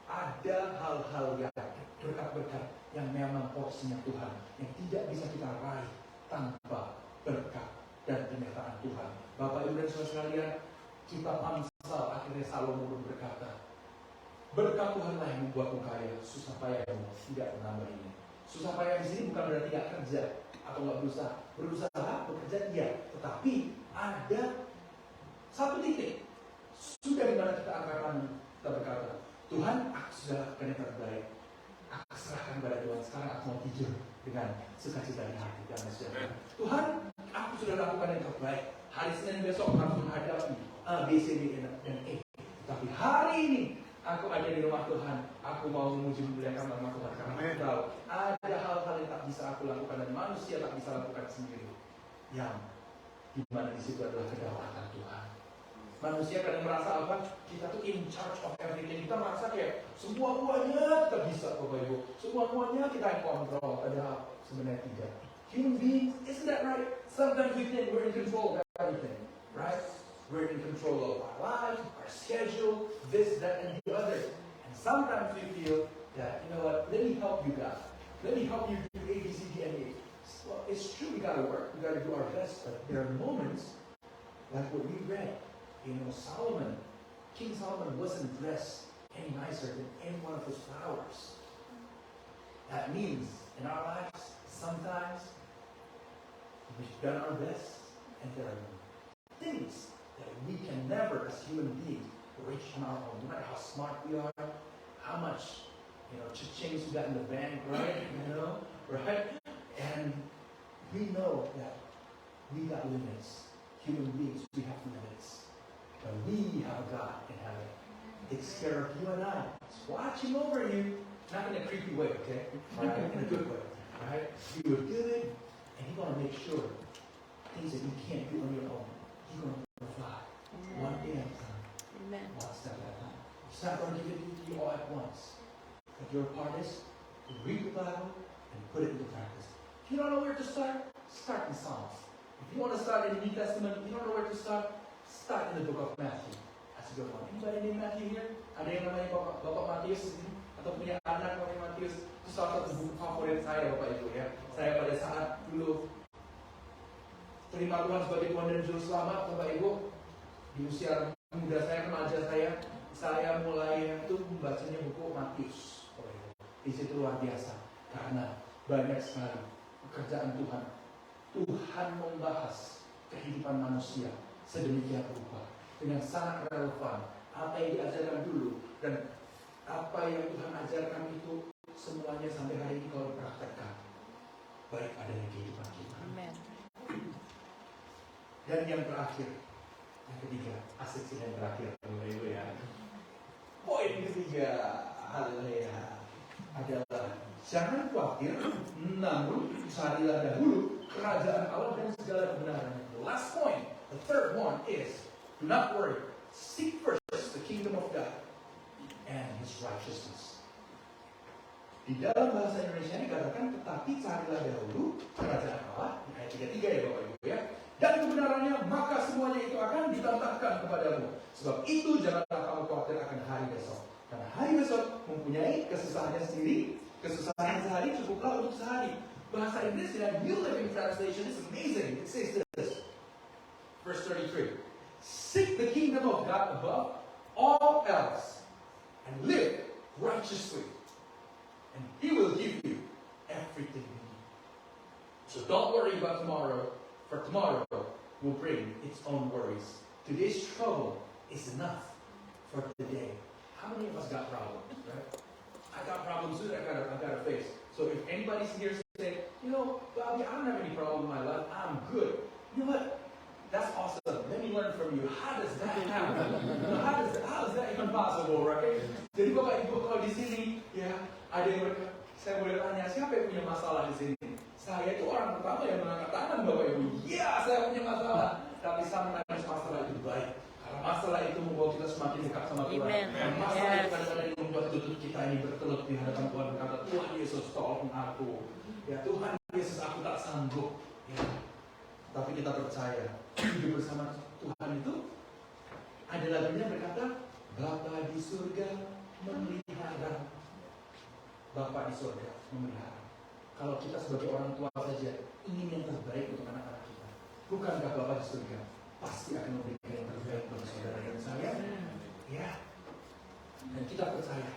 ada hal-hal yang berkat-berkat yang memang porsinya Tuhan, yang tidak bisa kita raih tanpa berkat dan penyertaan Tuhan. Bapak Ibu dan saudara sekalian, kita Amsal akhirnya Salomo pun berkata, berkat Tuhanlah yang membuatmu kaya, susah payahmu tidak menambah ini. Susah payah di sini bukan berarti gak kerja atau gak berusaha. Berusaha, bekerja iya, tetapi ada satu titik sudah di mana kita angkat tangan, kita berkata, Tuhan, aku sudah lakukan yang terbaik. Aku serahkan kepada Tuhan. Sekarang aku mau tidur dengan sukacita di hati dan sejahtera. Tuhan, aku sudah lakukan yang terbaik. Hari Senin besok harus menghadapi A, B, C, D, dan E. Tapi hari ini aku ada di rumah Tuhan. Aku mau memuji memuliakan nama Tuhan karena aku tahu ada hal-hal yang tak bisa aku lakukan dan manusia tak bisa lakukan sendiri. Yang dimana di situ adalah kedaulatan Tuhan. Manusia kadang merasa apa? Kita tuh in charge of everything. Kita merasa kayak semua-muanya kita bisa, Bapak Ibu. Semua-muanya kita yang kontrol. Padahal sebenarnya tidak. Human beings, isn't that right? Sometimes we think we're in control of everything, right? We're in control of our lives, our schedule, this, that, and the other. And sometimes we feel that, you know what, let me help you God. Let me help you do A, B, C, D, and E. Well, it's true, we gotta work, we gotta do our best, but there are moments like what we read. You know, Solomon, King Solomon wasn't dressed any nicer than any one of his flowers. That means, in our lives, sometimes we've done our best, and there are things that we can never, as human beings, reach on our own. No matter how smart we are, how much, cha-chings we got in the bank, right? Right? And we know that we got limits. Human beings, we have limits. But we have a God in heaven. Takes care of you and I. He's watching over you. Not in a creepy way, okay? Right? In a good way. Right? You are good, and He's going to make sure things that you can't do on your own, He's going to provide. One day at a time. Amen. One step at a time. He's not going to give it to you all at once. But your part is to read the Bible and put it into practice. If you don't know where to start in Psalms. If you want to start in the New Testament, if you don't know where to start in the book of Matthew. That's a good one. Anybody named Matthew here? Ada yang namanya Bapak Matius ini? Atau punya anak namanya Matius? Itu salah satu buku favorit saya Bapak Ibu ya. Saya pada saat dulu terima Tuhan sebagai Tuhan dan Juru Selamat Bapak Ibu, di usia muda saya, remaja saya mulai itu membacanya buku Matius Bapak Ibu. Di situ luar biasa karena banyak sekali pekerjaan Tuhan. Tuhan membahas kehidupan manusia sedemikian rupa dengan sangat relevan apa yang diajarkan dulu dan apa yang Tuhan ajarkan itu semuanya sampai hari ini kalau dipraktekkan baik adanya kehidupan kita. Amen. Dan yang terakhir, yang ketiga, asik sih yang terakhir, ya. Poin ketiga, haleluya, adalah jangan khawatir, namun carilah dahulu kerajaan Allah dan segala kebenarannya. The last point, the third one is, do not worry, seek first the kingdom of God and His righteousness. Di dalam bahasa Indonesia ini dikatakan, tetapi carilah dahulu kerajaan Allah, di ayat 33 ya Bapak Ibu ya, dan kebenarannya, maka semuanya itu akan ditambahkan kepadamu. Sebab itu janganlah kamu khawatir akan hari besok. Karena hari besok mempunyai kesusahannya sendiri, kesusahan sehari cukuplah untuk sehari. Bahasa Inggris ya, New Living Translation is amazing. It says this, verse 33. Seek the kingdom of God above all else, and live righteously, and He will give you everything you need. So don't worry about tomorrow, for tomorrow will bring its own worries. Today's trouble is enough for today. How many of us got problems, right? I got problems too that I gotta face. So if anybody's here say, Bobby, I don't have any problem in my life, I'm good. You know what? That's awesome. Let me learn from you. How does that happen? How is that even possible, right? Jadi Bapak Ibu kalau di sini, ya ada yang saya boleh tanya siapa yang punya masalah di sini? Saya itu orang pertama yang mengangkat tangan Bapak Ibu. Ya, saya punya masalah. Tapi sometimes masalah itu baik. Karena masalah itu membawa kita semakin dekat sama Tuhan. Dan masalah itu kadang-kadang membuat lutut kita ini bertelut di hadapan Tuhan berkata, Tuhan Yesus tolong aku. Ya Tuhan Yesus aku tak sanggup. Ya. Tapi kita percaya hidup bersama Tuhan itu ada lagunya berkata, Bapa di surga memelihara. Bapa di surga memelihara. Kalau kita sebagai orang tua saja ingin yang terbaik untuk anak-anak kita, bukankah Bapa di surga pasti akan memberikan yang terbaik bagi saudara dan saya? Ya. Dan kita percaya.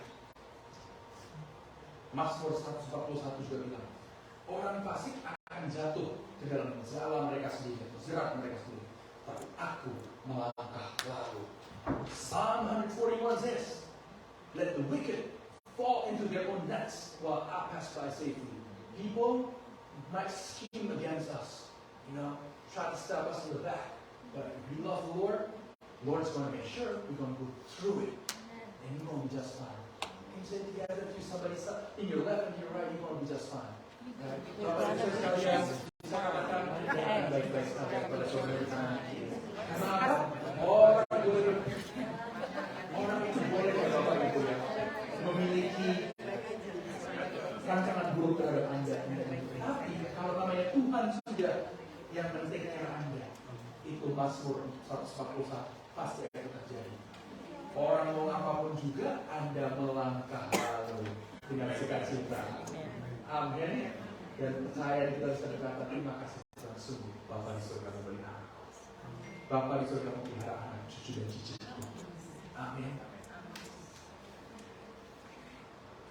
Mazmur 141 juga bilang, orang fasik akan jatuh ke dalam jalan mereka sendiri, jerat mereka sendiri. Tapi aku melangkah lalu. Psalm 141 says, let the wicked fall into their own nets while I pass by safely. People might scheme against us, try to stab us in the back. But if we love the Lord is going to make sure we're going to go through it. And you're going to be just fine. You can say together to somebody in your left and your right, you're going to be just fine. Bapak Ibu sekalian, bisa katakan yang baik-baik saja kepada saudara. Kenapa? Orang itu boleh ya Bapak Ibu ya, memiliki rancangan buruk terhadap Anda. Tapi kalau namanya Tuhan sudah yang menteknya Anda, itu Mazmur 141 pasti akan terjadi. Orang mau apapun juga Anda melangkah lalu dengan sukacita. Amin. Dan percaya kita bisa berkata terima kasih Tuhan, sungguh Bapa di surga memelihara. Bapa di surga memelihara anak, cucu dan cicitku. Amin.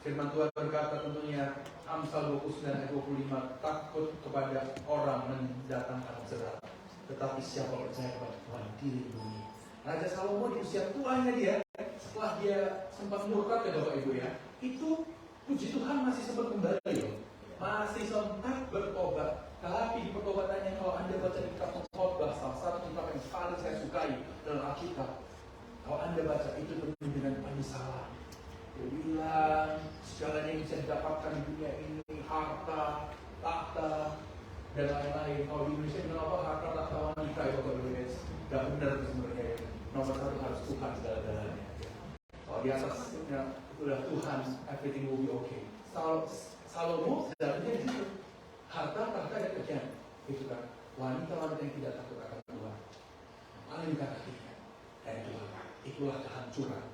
Firman Tuhan berkata tentunya Amsal 29 ayat 25, takut kepada orang mendatangkan jerat, tetapi siapa percaya kepada Tuhan dilindungi. Raja Salomo di usia tuanya dia, setelah dia sempat murtad ya Bapak Ibu ya, itu puji Tuhan masih sempat kembali loh. Masih sempat bertobat. Tapi di pertobatannya kalau Anda baca di kitab Khotbah, salah satu kitab yang paling saya sukai dalam Alkitab, kalau Anda baca itu penuh dengan penyesalan. Dia bilang segalanya yang bisa didapatkan di dunia ini, harta, tahta, dan lain-lain. Kalau di Indonesia bilang apa? Harta, tahta, wanita ya Bapak Ibu. Gak benar itu sebenarnya. Nomor satu harus Tuhan segala-galanya. Kalau di atasnya udah Tuhan, everything will be okay. Salomo sebenarnya di situ harta, tahta, dan kekayaan. Itu kan wanita-wanita yang tidak takut akan Tuhan. Paling dekat hatinya dan Tuhan. Itulah kehancuran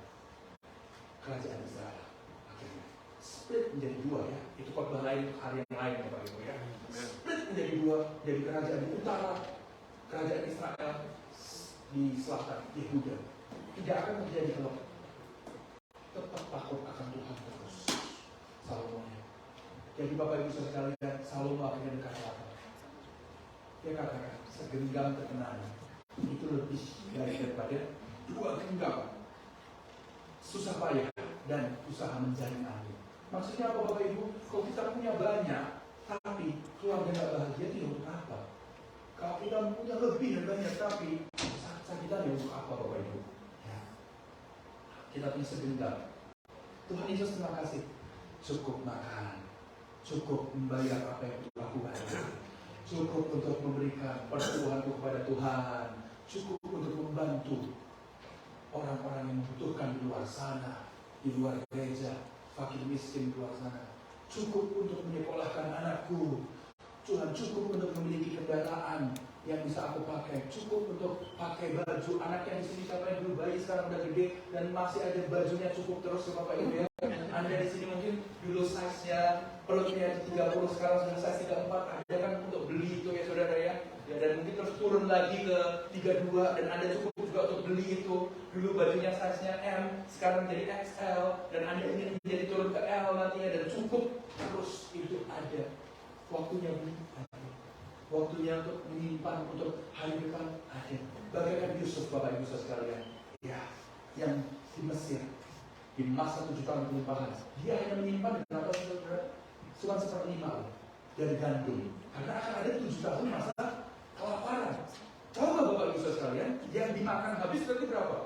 kerajaan Israel. Akhirnya split menjadi dua ya. Itu khotbah lain hari yang lain Bapak Ibu ya. Split menjadi dua, jadi kerajaan di utara, kerajaan Israel di selatan, Yehuda. Tidak akan terjadi kalau tetap takut akan Tuhan terus. Salomo. Jadi Bapak Ibu sekalian, Salomo akhirnya berkata, Dia katakan, segenggam ketenangan itu lebih daripada 2 genggam susah payah dan usaha mencari angin. Maksudnya apa Bapak Ibu? Kalau kita punya banyak, tapi keluarga nggak bahagia, itu untuk apa? Kalau kita punya lebih dan banyak, tapi sakit-sakitan ya untuk apa Bapak Ibu? Ya. Kita punya segenggam. Tuhan Yesus terima kasih. Cukup makan, cukup membayar apa yang aku bayar, cukup untuk memberikan persembahanku kepada Tuhan, cukup untuk membantu orang-orang yang membutuhkan di luar sana, di luar gereja, fakir miskin di luar sana. Cukup untuk menyekolahkan anakku. Tuhan, cukup untuk memiliki kendaraan yang bisa aku pakai. Cukup untuk pakai baju. Anak yang di sini siapa yang dulu bayi sekarang udah gede dan masih ada bajunya cukup terus ya Bapak Ibu ya. Anda di sini mungkin dulu size-nya perutnya 30, sekarang sudah size 34. Ada kan untuk beli itu ya saudara ya. Dan mungkin terus turun lagi ke 32 dan Anda cukup juga untuk beli itu. Dulu bajunya size-nya M, sekarang menjadi XL dan Anda ingin menjadi turun ke L nantinya dan cukup terus itu ada. Waktunya ada. Waktunya untuk menyimpan untuk hari depan ada. Bagaikan Yusuf Bapak Ibu sekalian. Ya, yang di Mesir di masa 7 tahun kelimpahan, dia hanya menyimpan berapa saudara? Cuma 1/5 dari gandum. Karena akan ada 7 tahun masa kelaparan. Tahu nggak Bapak Ibu sekalian? Yang dimakan habis berarti berapa?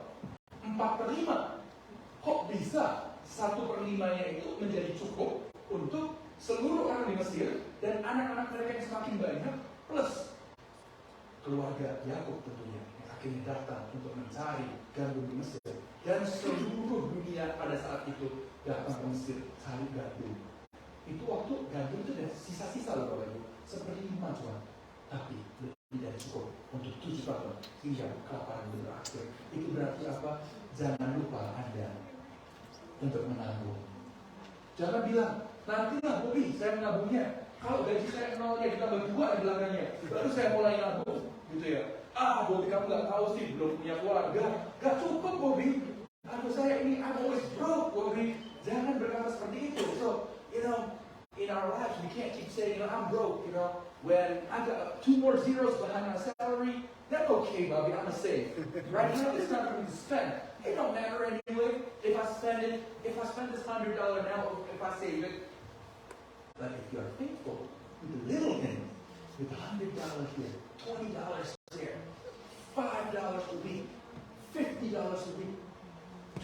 4/5. Kok bisa 1/5-nya itu menjadi cukup untuk seluruh orang di Mesir dan anak-anak mereka yang semakin banyak plus keluarga Yakub tentunya yang akhirnya datang untuk mencari gandum di Mesir dan seluruh dunia pada saat itu datang ke Mesir cari gandum. Itu waktu gandum itu ada sisa-sisa loh Bapak Ibu, 1/5 cuma, tapi lebih dari cukup untuk 7 tahun hingga kelaparan berakhir. Itu berarti apa? Jangan lupa Anda untuk menabung. Jangan bilang nantilah Bobi saya menabungnya. Kalau gaji saya 0 ditambah 2 di belakangnya, baru saya mulai nabung, gitu ya. Bobi kamu nggak tahu sih, belum punya keluarga, nggak cukup Bobi. Saya ini I'm always broke Bobi. Jangan berkata seperti itu. So, in our lives we can't keep saying, I'm broke. When I got 2 more zeros behind my salary, that's okay, Bobby. I'm gonna save. Right now, it's not for me to spend. It don't matter anyway. If I spend this $100 now, if I save it. But if you are faithful with the little things, with $100 here, $20 there, $5 a week, $50 a week,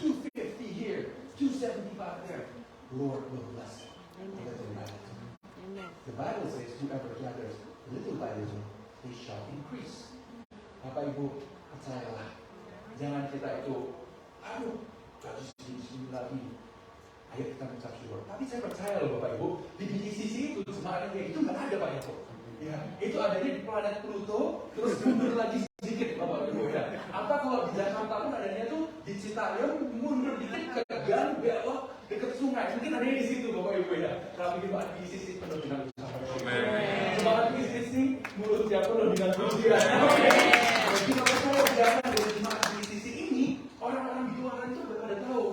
$250 here, $275 there, Lord will bless it. The Bible says, whoever gathers little by little, they shall increase. Bapak Ibu, percayalah. Jangan kita itu, gaji segini lagi. Ayo kita mengucap syukur. Tapi saya percaya loh Bapak Ibu, di BCC itu sebenarnya itu nggak ada Pak Ibu. Ya, itu adanya di planet Pluto, terus mundur lagi sedikit Bapak Ibu ya. Apa kalau di Jakarta pun adanya tuh di Citayam mundur dikit ke Gang belok dekat sungai. Mungkin adanya di situ Bapak Ibu ya. Tapi di BCC penuh dengan ucapan. Semangat BCC, mulutnya penuh dengan pujian. Jadi Bapak saya jangan dari semangat BCC ini, orang-orang di luar itu pada tahu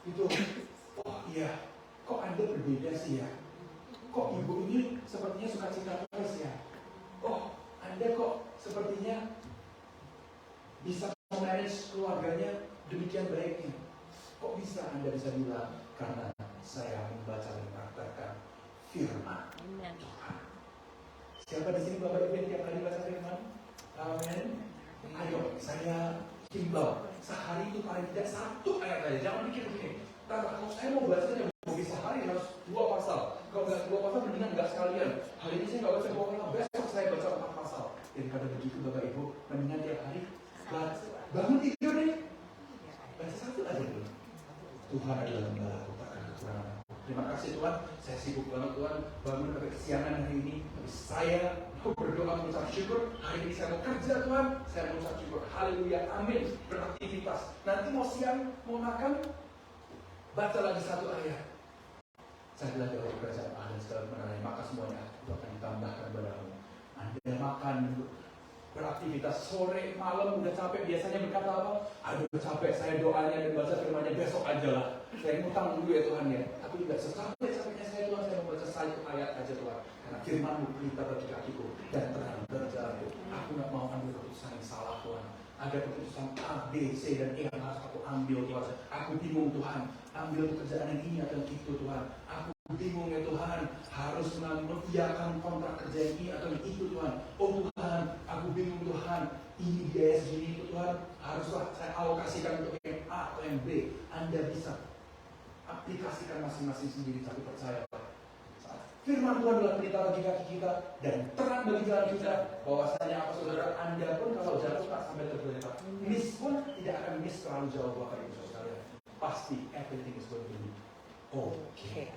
gitu. Oh iya, kok Anda berbeda sih ya? Kok ibu ini sepertinya suka cita terus ya? Oh, Anda kok sepertinya bisa manage keluarganya demikian baiknya? Kok bisa Anda bisa bilang? Karena saya membaca dan mengatakan firman Tuhan. Siapa di sini Bapak Ibu yang tiap kali baca firman? Amin. Ayo, saya himbau sehari itu paling tidak 1 ayat aja. Jangan pikir begini. Kalau saya mau bacanya bisa sehari harus 2 pasal. Kalau nggak 2 pasal mendingan nggak sekalian. Hari ini saya nggak baca 2 pasal, besok saya baca 4 pasal. Daripada begitu Bapak Ibu, mendingan tiap hari bangun tidur deh. Baca 1 aja dulu. Tuhan adalah gembalaku, takkan kekurangan. Terima kasih Tuhan, saya sibuk banget Tuhan. Bangun sampai kesiangan hari ini. Tapi saya berdoa mengucap syukur. Hari ini saya mau kerja Tuhan. Saya mengucap syukur. Haleluya, amin. Beraktivitas. Nanti mau siang, mau makan, baca lagi 1 ayat. Saya belajar dari kerajaan Allah dan segala kebenarannya, maka semuanya itu akan ditambahkan kepadamu. Anda makan, beraktivitas sore, malam, udah capek, biasanya berkata apa? Aduh capek, saya doanya dan baca firman-Nya besok aja lah. Saya ngutang dulu ya Tuhan ya. Tapi tidak secapek-capeknya saya Tuhan, saya membaca 1 ayat aja Tuhan. Karena firman-Mu pelita bagi kakiku dan terang berjalan keputusan yang salah Tuhan. Ada keputusan A, B, C, dan E yang harus aku ambil Tuhan. Aku bingung Tuhan, ambil pekerjaan yang ini atau yang itu Tuhan. Aku bingung ya Tuhan, harus mengiyakan kontrak kerja yang ini atau yang itu Tuhan. Oh Tuhan, aku bingung Tuhan, ini biaya segini itu Tuhan. Haruslah saya alokasikan untuk yang A atau yang B. Anda bisa aplikasikan masing-masing sendiri, tapi percaya firman Tuhan adalah pelita bagi kaki kita dan terang bagi jalan kita. Bahwasanya apa saudara, Anda pun kalau jatuh tak sampai tergeletak, miss pun tidak akan miss terlalu jauh Bapak Ibu Saudara. Pasti everything is going to be okay.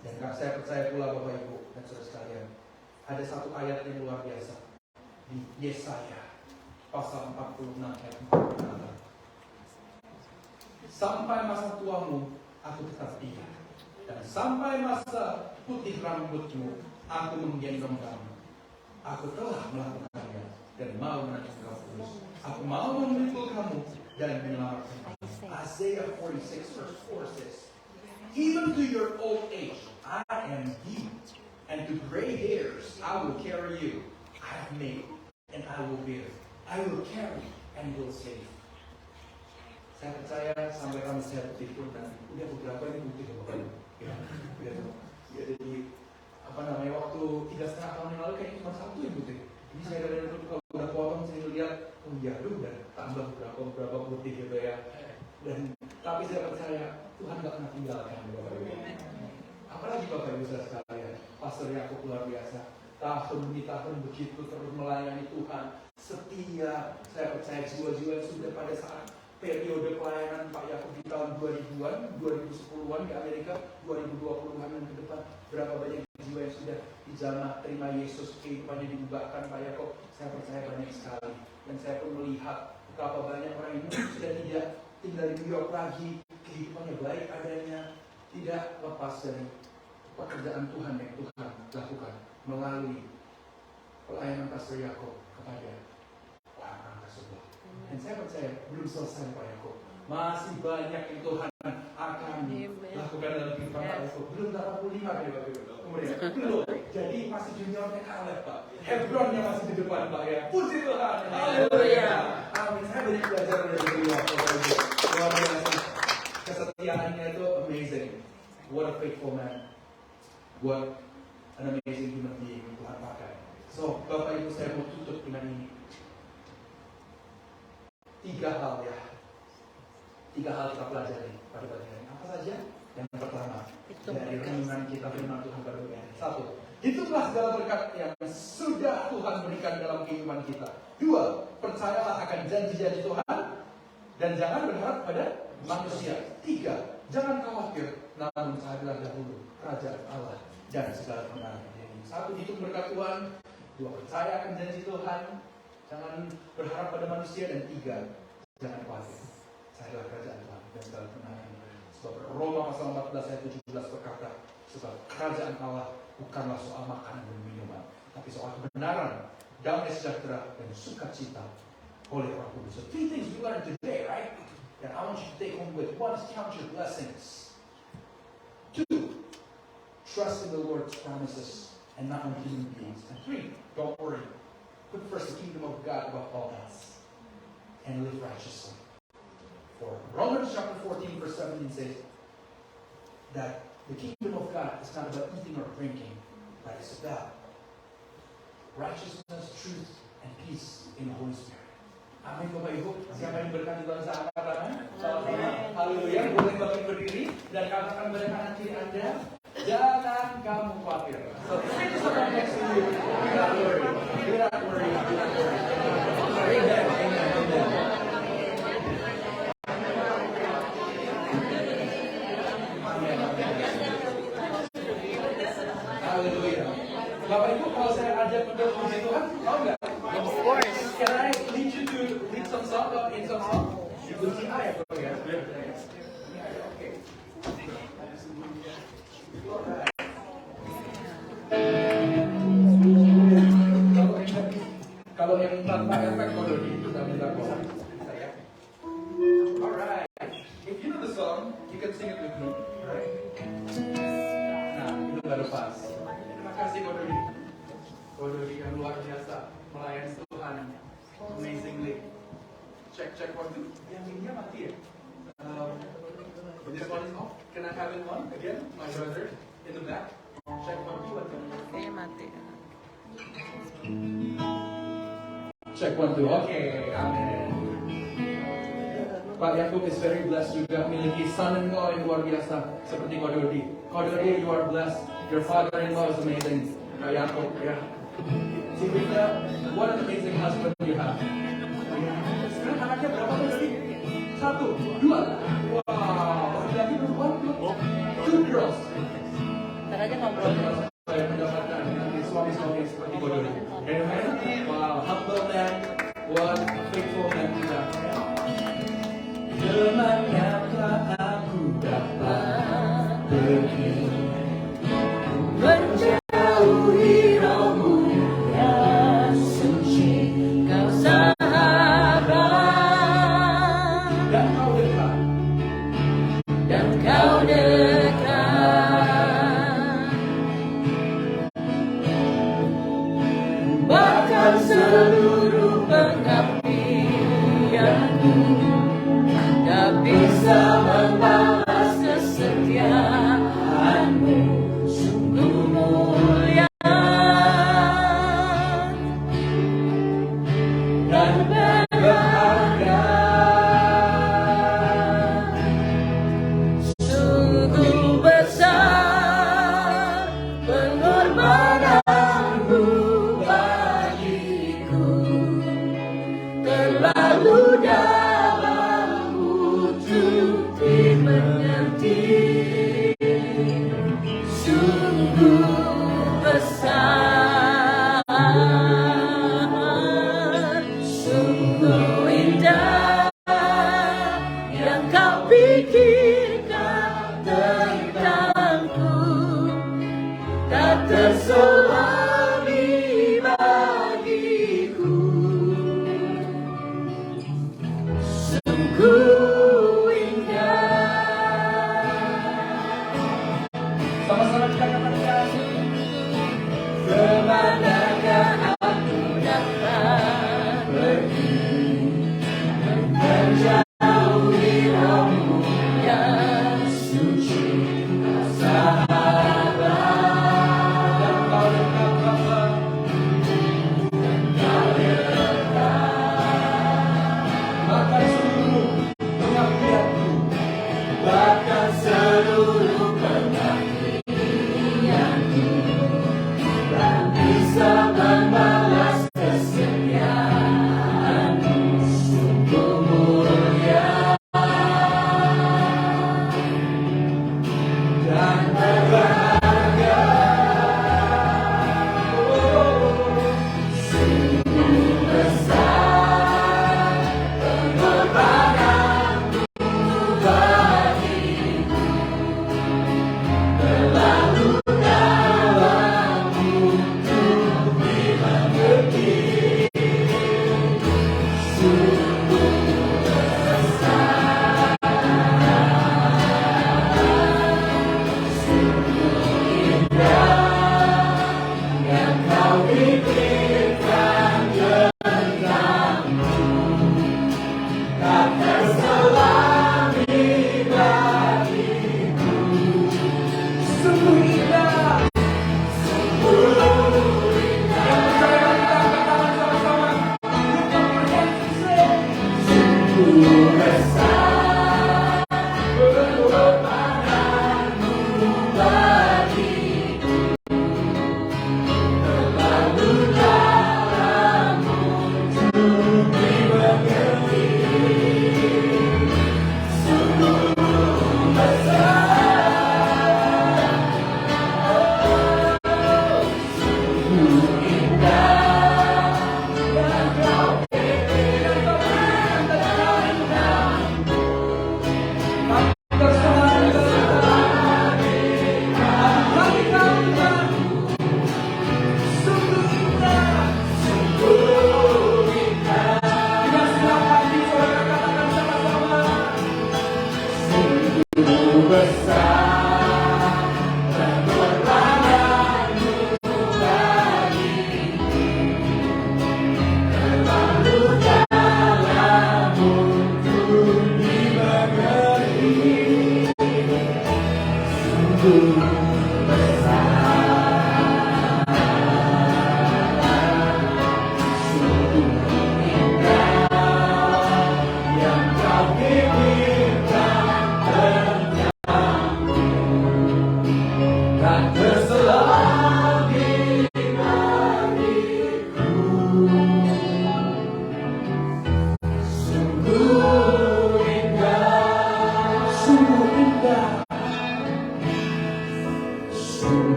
Dan saya percaya pula Bapak Ibu dan saudara sekalian, ada satu ayat yang luar biasa di Yesaya pasal 46 ayat 4 berkata, sampai masa tuamu aku tetap diam, dan sampai masa putih rambutmu, aku menggendong kamu. Aku telah melakukannya dan mau menanggung kamu. Aku mau memikul kamu dan menyelamatkan kamu. Isaiah 46 verse 4 says, even to your old age, I am He, and to gray hairs, I will carry you. I have made, and I will bear. I will carry, and will save. Saya percaya sampai kamu saya putih pun nanti. Udah beberapa ini putih ya Bapak Ibu. Ya, jadi waktu 3,5 tahun yang lalu kayaknya cuma satu yang putih. Ini saya dari itu kalau udah potong saya lihat, oh iya udah tambah beberapa putih gitu ya. Dan tapi saya percaya Tuhan nggak pernah tinggalkan Bapak Ibu. Apalagi Bapak Ibu saya sekalian, pastor Yakub luar biasa. Tahun demi tahun begitu terus melayani Tuhan, setia. Saya percaya jiwa-jiwa yang sudah pada saat periode pelayanan Pak Yakub di tahun 2000-an, 2010-an di Amerika, 2020-an dan ke depan, berapa banyak jiwa yang sudah dijamah, terima Yesus, kehidupannya diubahkan Pak Yakub. Saya percaya banyak sekali. Dan saya pun melihat berapa banyak orang ini sudah tidak tinggal di New York lagi, kehidupannya baik adanya, tidak lepas dari pekerjaan Tuhan yang Tuhan lakukan melalui pelayanan Pastor Yakub kepada orang tersebut. Dan saya percaya belum selesai Pak Yakub, masih banyak yang Tuhan akan lakukan dalam kehidupan Pak Yakub. Belum 85 kali Pak Yakub, kemudian belum. Jadi masih juniornya Caleb Pak, Hebronnya masih di depan Pak ya. Puji Tuhan, haleluya, amin. Saya banyak belajar dari beliau Pak Ibu, luar biasa. Kesetiaannya itu amazing. What a faithful man, what an amazing human being yang Tuhan pakai. So Bapak Ibu, saya mau tutup dengan ini. 3 hal ya. 3 hal kita pelajari pada pagi hari. Apa saja? Yang pertama, dari renungan kita firman Tuhan pada pagi hari. 1, hitunglah segala berkat yang sudah Tuhan berikan dalam kehidupan kita. 2, percayalah akan janji-janji Tuhan dan jangan berharap pada manusia. 3, jangan khawatir, namun carilah dahulu kerajaan Allah dan segala kebenarannya. 1, hitung berkat Tuhan. 2, percaya akan janji Tuhan, jangan berharap pada manusia. Dan 3, jangan khawatir, carilah kerajaan Tuhan dan segala kebenarannya. Sebab Roma pasal 14 ayat 17 berkata, sebab kerajaan Allah bukanlah soal makanan dan minuman, tapi soal kebenaran, damai sejahtera dan sukacita oleh Roh Kudus. So 3 things we learned today, right? And I want you to take home with. 1 is count your blessings. 2, trust in the Lord's promises and not on human beings. And 3, don't worry. Put first the kingdom of God above all else and live righteously. For Romans chapter 14 verse 17 says that the kingdom of God is not about eating or drinking, but it's about righteousness, truth, and peace in the Holy Spirit. Amin Bapak Ibu. Siapa yang berkati bangsa angkat tangan? Haleluya. Boleh Bapak Ibu berdiri dan katakan pada kanan kiri Anda, jangan kamu khawatir. So say to someone next to you, do not worry, do not worry, do not worry. Amen, amen, amen. Haleluya. Bapak Ibu, kalau saya ajak untuk puji Tuhan, mau nggak? Of course. Can I lead you to lead some song or in some song? Kunci A ya, Bro ya. Oke. Kalau yang tanpa efek kalau kita minta kosan. Alright. If you know the song, you can sing it with me. Alright. Nah, itu baru pas. Terima kasih Kodori. Kodori yang luar biasa. check 1, 2. Yang ini mati ya? This one is off. Can I have it on again? My brother in the back. Check 1, 2, 1, 2. Kayaknya mati. Check 1, 2. Oke, amin. Pak Yakub is very blessed juga memiliki son-in-law yang luar biasa seperti Kododi. Kododi, you are blessed. Your father-in-law is amazing. Pak Yakub, ya. Si Rita, what an amazing husband you have. Sekarang anaknya berapa tuh tadi? 1, 2. Wow, lagi perempuan tuh. 2 girls. Ntar aja ngobrol. Saya mendapatkan nanti suami-suami seperti Kododi. Amen. Wow, humble man. What a faithful man kita. Kemanakah aku dapat pergi menjauhi rohmu yang suci, Kau sahabat dan kau dekat. dan kau dekat, bahkan seluruh pengabdianku tak bisa membalas kesetiaanmu. Sungguh mulia dan berharga, sungguh besar pengorbananmu bagiku, terlalu dalam untuk dimengerti. Sungguh besar, sungguh indah yang kau pikirkan tentangku, tak terselami bagiku. Sungguh indah. Sama-sama kita katakan. Kemanakah aku dapat pergi menjauhi rohmu yang suci, sahabat Dan kau dekat Bapa. Bahkan seluruh pengabdianku. bahkan seluruh pengabdianku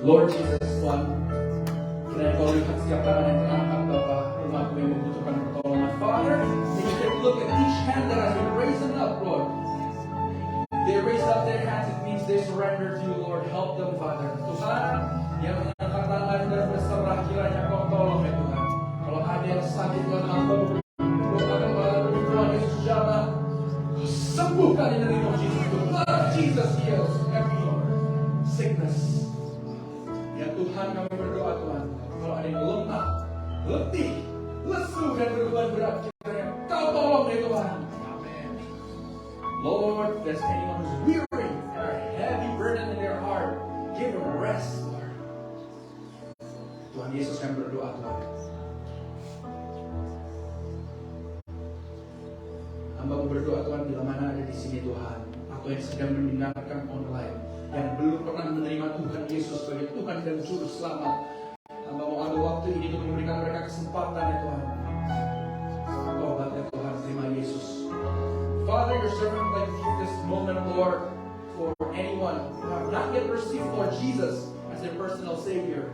Lord Jesus Tuhan, kiranya Kau lihat setiap tangan yang terangkat Bapa, umat-Mu yang membutuhkan pertolongan. Father, may you take a look at each hand that has been raised up, Lord. They raise up their hands, it means they surrender to you, Lord. Help them, Father. Tuhan, yang mengangkat tangan dan berserah, kiranya Kau tolong ya Tuhan. Kalau ada yang sakit, Tuhan, hamba berdoakan kepada Tuhan Yesus Jalla, sembuhkan in the name of Jesus. The blood of Jesus heals every sickness. Ya Tuhan, kami berdoa Tuhan, kalau ada yang lemah, letih, lesu dan beban berat, kiranya Kau tolong ya Tuhan. Amen. Lord, if there's anyone who's weary and a heavy burden in their heart, give them rest, Lord. Tuhan Yesus, kami berdoa Tuhan. Hamba berdoa Tuhan, bila mana ada di sini Tuhan, atau yang sedang mendengarkan online, yang belum pernah menerima Tuhan Yesus sebagai Tuhan dan Juru Selamat, hamba mau ambil waktu ini untuk memberikan mereka kesempatan ya Tuhan. Tobat ya Tuhan, terima Yesus. Father, your servant like this moment, Lord, for anyone who have not yet received Lord Jesus as their personal Savior,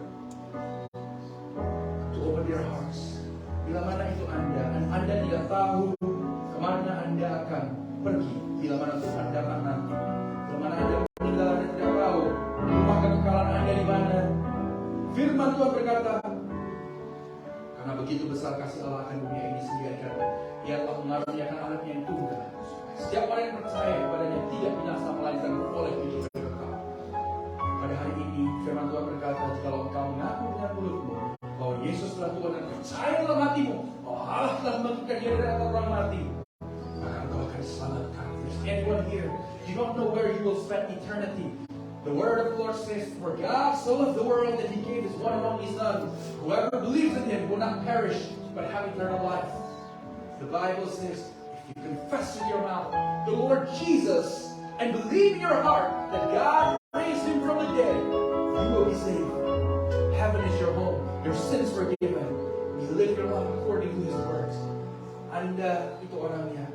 to open their hearts. Bila mana itu Anda, dan Anda tidak tahu kemana Anda akan pergi, bila mana Tuhan datang nanti, bila mana Anda meninggal, Anda tidak tahu rumah kekekalan Anda di mana. Firman Tuhan berkata, karena begitu besar kasih Allah akan dunia ini sehingga Ia telah mengaruniakan anaknya yang tunggal. Setiap orang yang percaya kepadanya tidak binasa melainkan beroleh hidup yang kekal. Pada hari ini firman Tuhan berkata, jikalau engkau mengaku dengan mulutmu bahwa Yesus adalah Tuhan dan percaya dalam hatimu bahwa Allah telah membangkitkan Dia dari antara orang mati, maka engkau akan diselamatkan. If there's anyone here, you don't know where you will spend eternity. The word of the Lord says, for God so loved the world that He gave His one and only Son. Whoever believes in Him will not perish, but have eternal life. The Bible says, if you confess with your mouth the Lord Jesus and believe in your heart that God raised Him from the dead, you will be saved. Heaven is your home. Your sins forgiven. You live your life according to His words. Anda itu orangnya.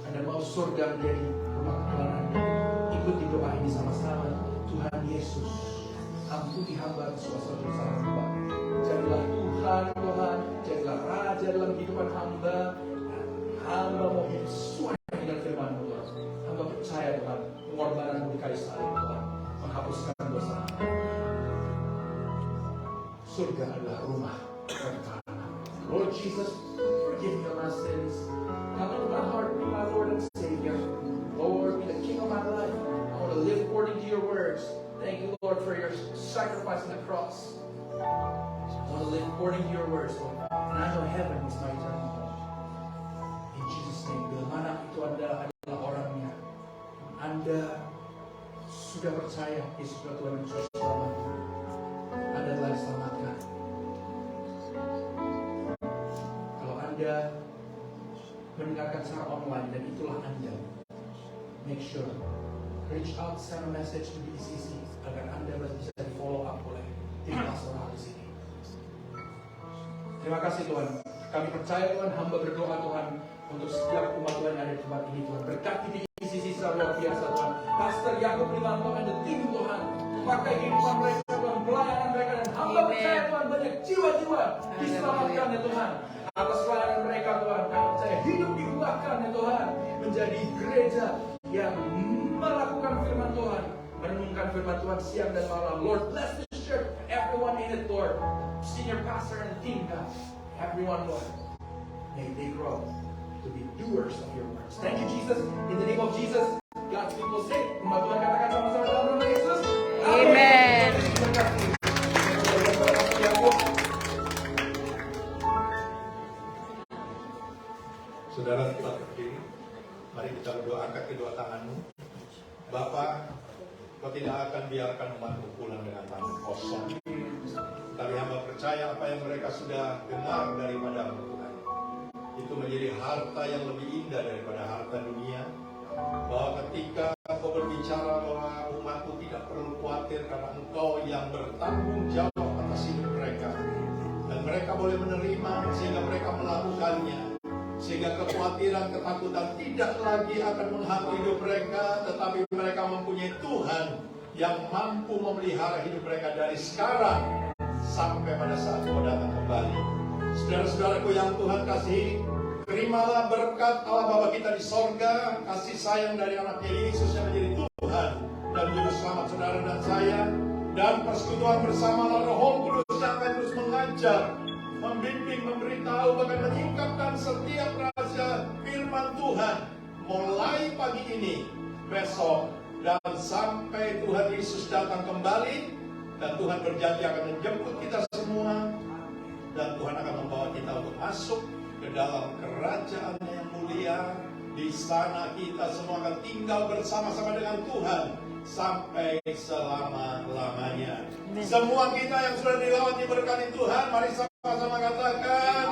Anda mau surga menjadi rumah kekekalan Anda. Ikuti doa ini sama-sama. Tuhan Yesus, ampuni hamba dosa hamba. Jadilah Tuhan, Tuhan, jadilah Raja dalam kehidupan hamba. Hamba mau hidup sesuai dengan firman-Mu, Tuhan. Hamba percaya Tuhan, pengorbanan-Mu di kayu salib, Tuhan, menghapuskan dosa. Surga adalah rumah kekekalan. Lord Jesus, forgive me of my sins. Come into my heart, be my Lord and Savior. Lord, be the King of my life. I want to live according to your words. Thank you, Lord, for your sacrifice on the cross. I want to live according to your words, Lord. And I know heaven is my eternal home. In Jesus' name, bila mana itu adalah orangnya. Anda sudah percaya Yesus adalah Tuhan dan Juru Selamat. Anda telah diselamatkan. Kalau Anda mendengarkan secara online dan itulah Anda, make sure reach out, send a message to BCC agar Anda bisa di follow up oleh Terima kasih Tuhan. Kami percaya Tuhan, hamba berdoa Tuhan untuk setiap umat Tuhan yang ada di tempat ini Tuhan. Berkati di sisa luar biasa Tuhan. Pastor Yakub Limanto dan tim Tuhan. Pakai kehidupan mereka Tuhan, pelayanan mereka, dan hamba percaya Tuhan banyak jiwa-jiwa diselamatkan ya Tuhan. Atas pelayanan mereka Tuhan, kami percaya hidup diubahkan ya Tuhan. Menjadi gereja yang melakukan firman Tuhan, merenungkan firman Tuhan siang dan malam. Lord, bless this church, everyone in it Lord. Senior pastor and team God, everyone Lord. May they grow to be doers of your words. Thank you Jesus. In the name of Jesus, God's people say, umat Tuhan katakan sama-sama dalam nama Yesus. Amen. Terima kasih. Saudara kita berdiri, mari kita berdoa, angkat kedua tanganmu. Bapa, Kau tidak akan biarkan umatmu pulang dengan tangan kosong. Tapi hamba percaya apa yang mereka sudah dengar daripada Tuhan, itu menjadi harta yang lebih indah daripada harta dunia. Bahwa ketika Kau berbicara bahwa umatmu tidak perlu khawatir karena Engkau yang bertanggung jawab atas hidup mereka. Dan mereka boleh menerima sehingga mereka melakukannya. Sehingga kekhawatiran, ketakutan tidak lagi akan menghantui hidup mereka, tetapi mereka mempunyai Tuhan yang mampu memelihara hidup mereka dari sekarang sampai pada saat Kau datang kembali. Saudara-saudaraku yang Tuhan kasihi, terimalah berkat Allah Bapa kita di sorga, kasih sayang dari anaknya Yesus yang menjadi Tuhan dan Juru Selamat saudara dan saya, dan persekutuan bersama Roh Kudus yang akan terus mengajar, membimbing, memberitahu, bahkan menyingkapkan setiap rahasia firman Tuhan mulai pagi ini, besok, dan sampai Tuhan Yesus datang kembali. Dan Tuhan berjanji akan menjemput kita semua, dan Tuhan akan membawa kita untuk masuk ke dalam kerajaan yang mulia. Di sana kita semua akan tinggal bersama-sama dengan Tuhan sampai selama-lamanya. Semua kita yang sudah dilawat diberkati Tuhan, mari sama-sama katakan